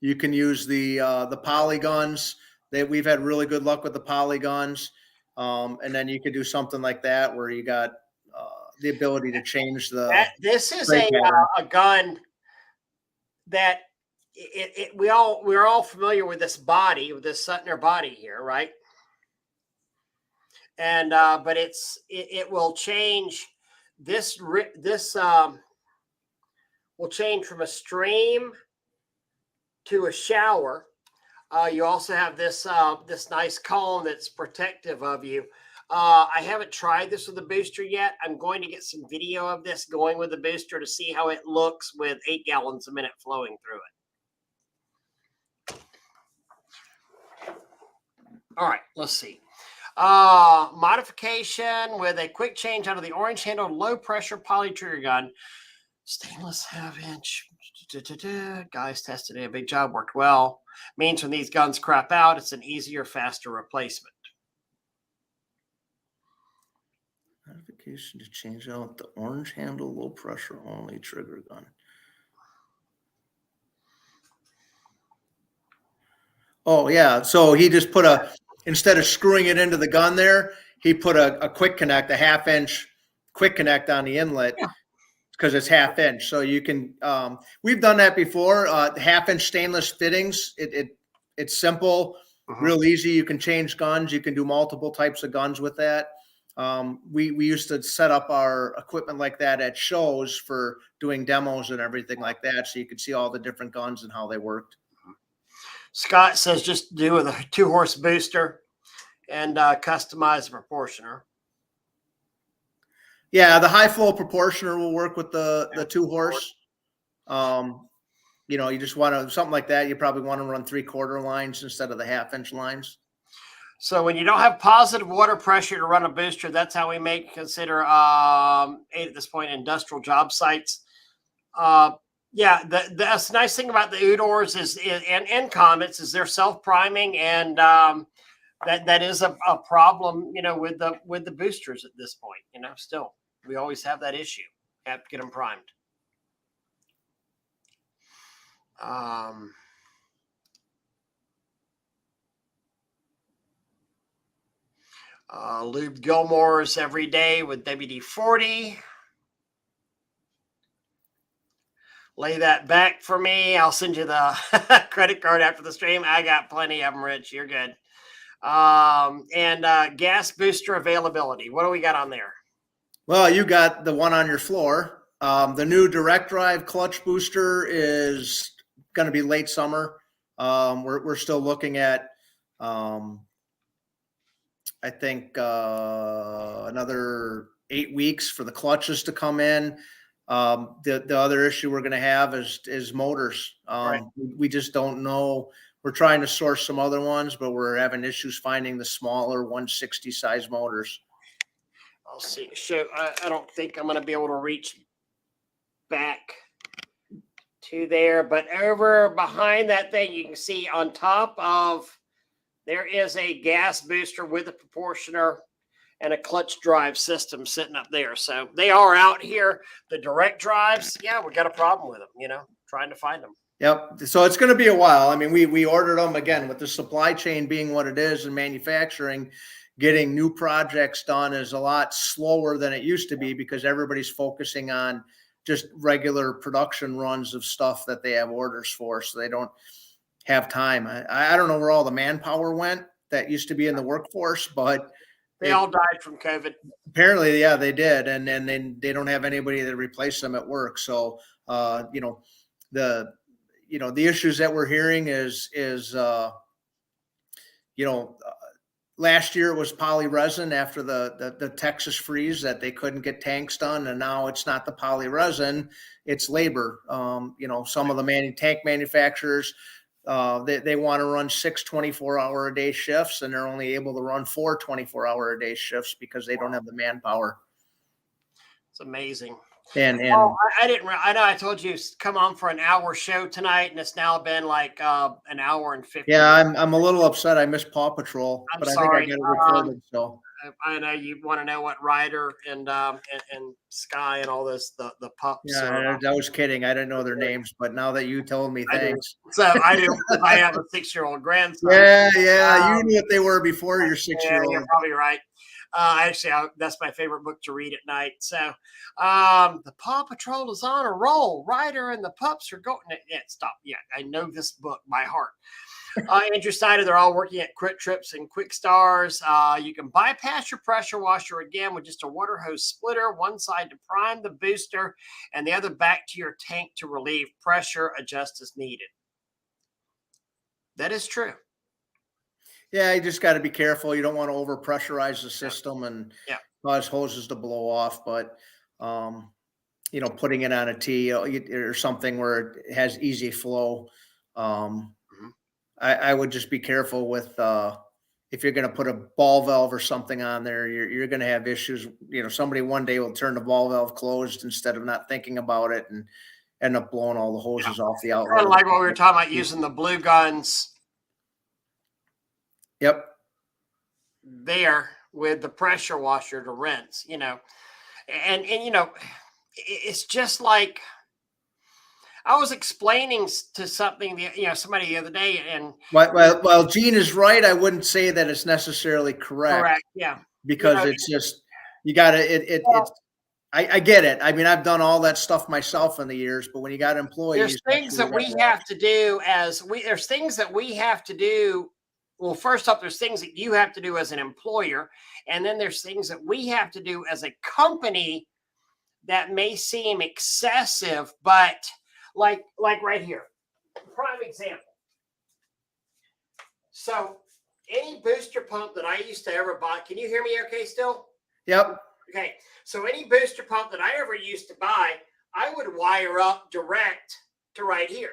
Speaker 2: You can use the poly guns. We've had really good luck with the poly guns. And then you could do something like that where you got the ability to change
Speaker 1: this is a gun that we're all familiar with this body, with this Suttner body here, right? And but it will change. This will change from a stream to a shower. You also have this nice cone that's protective of you. I haven't tried this with a booster yet. I'm going to get some video of this going with the booster to see how it looks with 8 gallons a minute flowing through it. All right, let's see. Modification with a quick change out of the orange handled low pressure poly trigger gun. Stainless half-inch. Guys tested it. A big job, worked well. Means when these guns crap out, it's an easier, faster replacement.
Speaker 2: Modification to change out the orange handle low pressure only trigger gun. Oh yeah, so he just put instead of screwing it into the gun there, he put a quick connect, a half-inch quick connect on the inlet. Yeah. Because it's half-inch, so you can. We've done that before. Half-inch stainless fittings. It's simple, real easy. You can change guns. You can do multiple types of guns with that. We used to set up our equipment like that at shows for doing demos and everything like that, so you could see all the different guns and how they worked.
Speaker 1: Scott says just do with a 2-horse booster and customize the proportioner.
Speaker 2: Yeah, the high flow proportioner will work with the 2-horse. You just want to something like that. You probably want to run 3/4 lines instead of the half-inch lines.
Speaker 1: So when you don't have positive water pressure to run a booster, that's how we consider 8 at this point industrial job sites. Yeah, the nice thing about the Udors is and Comets is they're self-priming, and that is a problem, with the boosters at this point. Still we always have that issue. Have to get them primed. Lube Gilmore's every day with WD-40. Lay that back for me. I'll send you the credit card after the stream. I got plenty of them, Rich. You're good. And gas booster availability. What do we got on there?
Speaker 2: Well, you got the one on your floor. The new direct drive clutch booster is going to be late summer. We're still looking at, I think, another 8 weeks for the clutches to come in. The other issue we're going to have is motors.
Speaker 1: Right.
Speaker 2: We just don't know. We're trying to source some other ones, but we're having issues finding the smaller 160 size motors.
Speaker 1: I'll see. I don't think I'm going to be able to reach back to there, but over behind that thing, you can see on top of there is a gas booster with a proportioner and a clutch drive system sitting up there. So they are out here. The direct drives, yeah, we got a problem with them, trying to find them.
Speaker 2: Yep. So it's going to be a while. I mean, we ordered them again with the supply chain being what it is and manufacturing. Getting new projects done is a lot slower than it used to be because everybody's focusing on just regular production runs of stuff that they have orders for. So they don't have time. I don't know where all the manpower went that used to be in the workforce, but
Speaker 1: they all died from COVID.
Speaker 2: Apparently, yeah, they did. And then they don't have anybody to replace them at work. So, the issues that we're hearing is last year it was poly resin after the Texas freeze that they couldn't get tanks done. And now it's not the poly resin, it's labor. Some of the tank manufacturers, they want to run 6 24-hour a day shifts, and they're only able to run 4 24-hour a day shifts because they don't have the manpower.
Speaker 1: It's amazing.
Speaker 2: And
Speaker 1: I didn't. I know I told you come on for an hour show tonight, and it's now been like an hour and 50.
Speaker 2: Yeah, I'm a little upset. I missed Paw Patrol,
Speaker 1: I'm
Speaker 2: but
Speaker 1: sorry.
Speaker 2: I think I got it recorded. So
Speaker 1: I know you want to know what Ryder and Sky and all this the pups.
Speaker 2: Yeah, I was kidding. I didn't know their names, but now that you told me, thanks.
Speaker 1: So I do. I have a 6-year-old grandson.
Speaker 2: Yeah. You knew what they were before your 6-year-old.
Speaker 1: Yeah, you're probably right. Actually, that's my favorite book to read at night. So, the Paw Patrol is on a roll. Ryder and the pups are going. Yeah, stop. Yeah, I know this book by heart. Andrew Snyder, they're all working at Quick Trips and Quick Stars. You can bypass your pressure washer again with just a water hose splitter, one side to prime the booster and the other back to your tank to relieve pressure, adjust as needed. That is true.
Speaker 2: Yeah, you just got to be careful. You don't want to over pressurize the system and cause hoses to blow off. But, putting it on a tee or something where it has easy flow. I would just be careful with if you're going to put a ball valve or something on there, you're going to have issues. Somebody one day will turn the ball valve closed instead of not thinking about it and end up blowing all the hoses off the outlet.
Speaker 1: Kind of like what we were talking about using the blue guns.
Speaker 2: Yep.
Speaker 1: There with the pressure washer to rinse, and it's just like I was explaining to somebody the other day, and
Speaker 2: well, Gene is right. I wouldn't say that it's necessarily correct.
Speaker 1: Correct, yeah,
Speaker 2: because it's just you got to I get it. I mean, I've done all that stuff myself in the years, but when you got employees,
Speaker 1: there's things that we have to do there's things that we have to do. Well, first up, there's things that you have to do as an employer, and then there's things that we have to do as a company that may seem excessive, but like right here, prime example. So any booster pump that I used to ever buy, can you hear me okay still?
Speaker 2: Yep.
Speaker 1: Okay. So any booster pump that I ever used to buy, I would wire up direct to right here.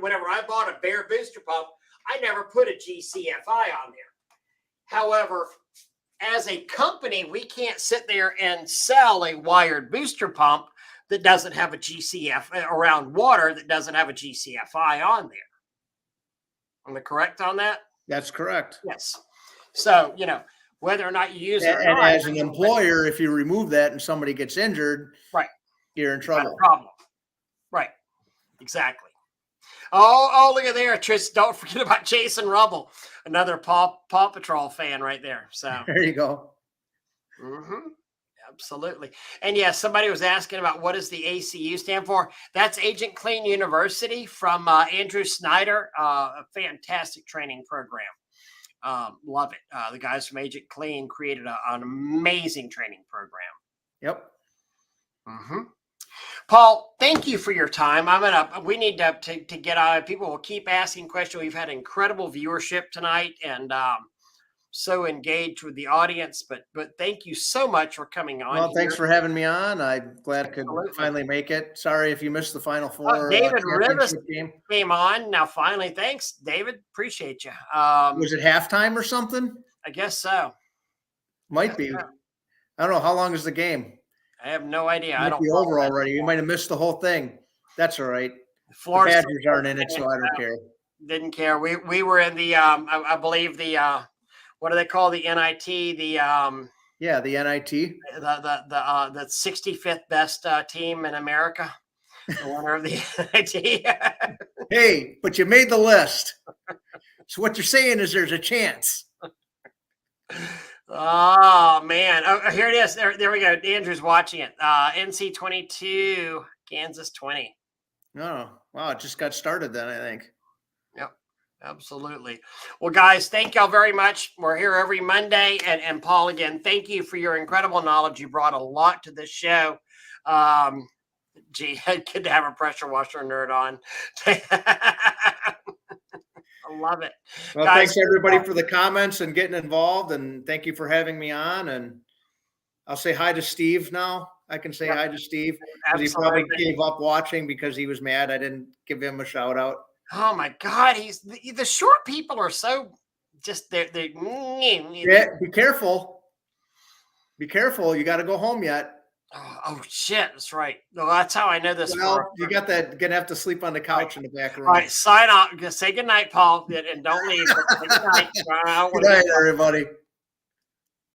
Speaker 1: Whenever I bought a bare booster pump, I never put a GCFI on there. However, as a company, we can't sit there and sell a wired booster pump that doesn't have a GCF around water that doesn't have a GCFI on there. Am I correct on that?
Speaker 2: That's correct.
Speaker 1: Yes. So, whether or not you use it or
Speaker 2: And
Speaker 1: not,
Speaker 2: as an employer, if you remove that and somebody gets injured,
Speaker 1: right,
Speaker 2: you're in
Speaker 1: got a
Speaker 2: trouble.
Speaker 1: problem. Right. Exactly. Oh, look at there, Tris. Don't forget about Jason Rubble, another Paw Patrol fan right there. So
Speaker 2: There you go.
Speaker 1: Absolutely. And yes, somebody was asking about what does the ACU stand for. That's Agent Clean University from Andrew Snyder, a fantastic training program. Love it. The guys from Agent Clean created an amazing training program.
Speaker 2: Yep.
Speaker 1: Paul, thank you for your time. We need to get on. People will keep asking questions. We've had incredible viewership tonight and so engaged with the audience, but thank you so much for coming on.
Speaker 2: Well, thanks for having me on. I'm glad I could finally make it. Sorry if you missed the Final Four.
Speaker 1: David Rivas came on. Now, finally, thanks, David. Appreciate you.
Speaker 2: Was it halftime or something?
Speaker 1: I guess so.
Speaker 2: Might be. I don't know. How long is the game?
Speaker 1: I have no idea.
Speaker 2: I don't be over already. You might have missed the whole thing. That's all right. The Badgers aren't in it, so I don't care.
Speaker 1: Didn't care. We were in the I believe the what do they call the NIT? The
Speaker 2: the NIT.
Speaker 1: The 65th best team in America. The winner of the NIT.
Speaker 2: Hey, but you made the list. So what you're saying is there's a chance.
Speaker 1: Oh man! Oh, here it is. There we go. Andrew's watching it. NC 22, Kansas 20.
Speaker 2: Oh, wow! It just got started then, I think.
Speaker 1: Yep, absolutely. Well, guys, thank y'all very much. We're here every Monday, and Paul, again, thank you for your incredible knowledge. You brought a lot to this show. Gee, good to have a pressure washer nerd on. I love it.
Speaker 2: Well, guys, thanks everybody for the comments and getting involved, and thank you for having me on. And I'll say hi to Steve now. I can say hi to Steve. He probably gave up watching because he was mad I didn't give him a shout out.
Speaker 1: Oh my God, the short people are so just they're
Speaker 2: yeah. Be careful. Be careful. You got to go home yet.
Speaker 1: Oh shit, that's right. No, that's how I know this.
Speaker 2: Well, you got that. Gonna have to sleep on the couch in the back room.
Speaker 1: All right, sign off. Say good night, Paul, and don't leave. Good night.
Speaker 2: Good night, everybody.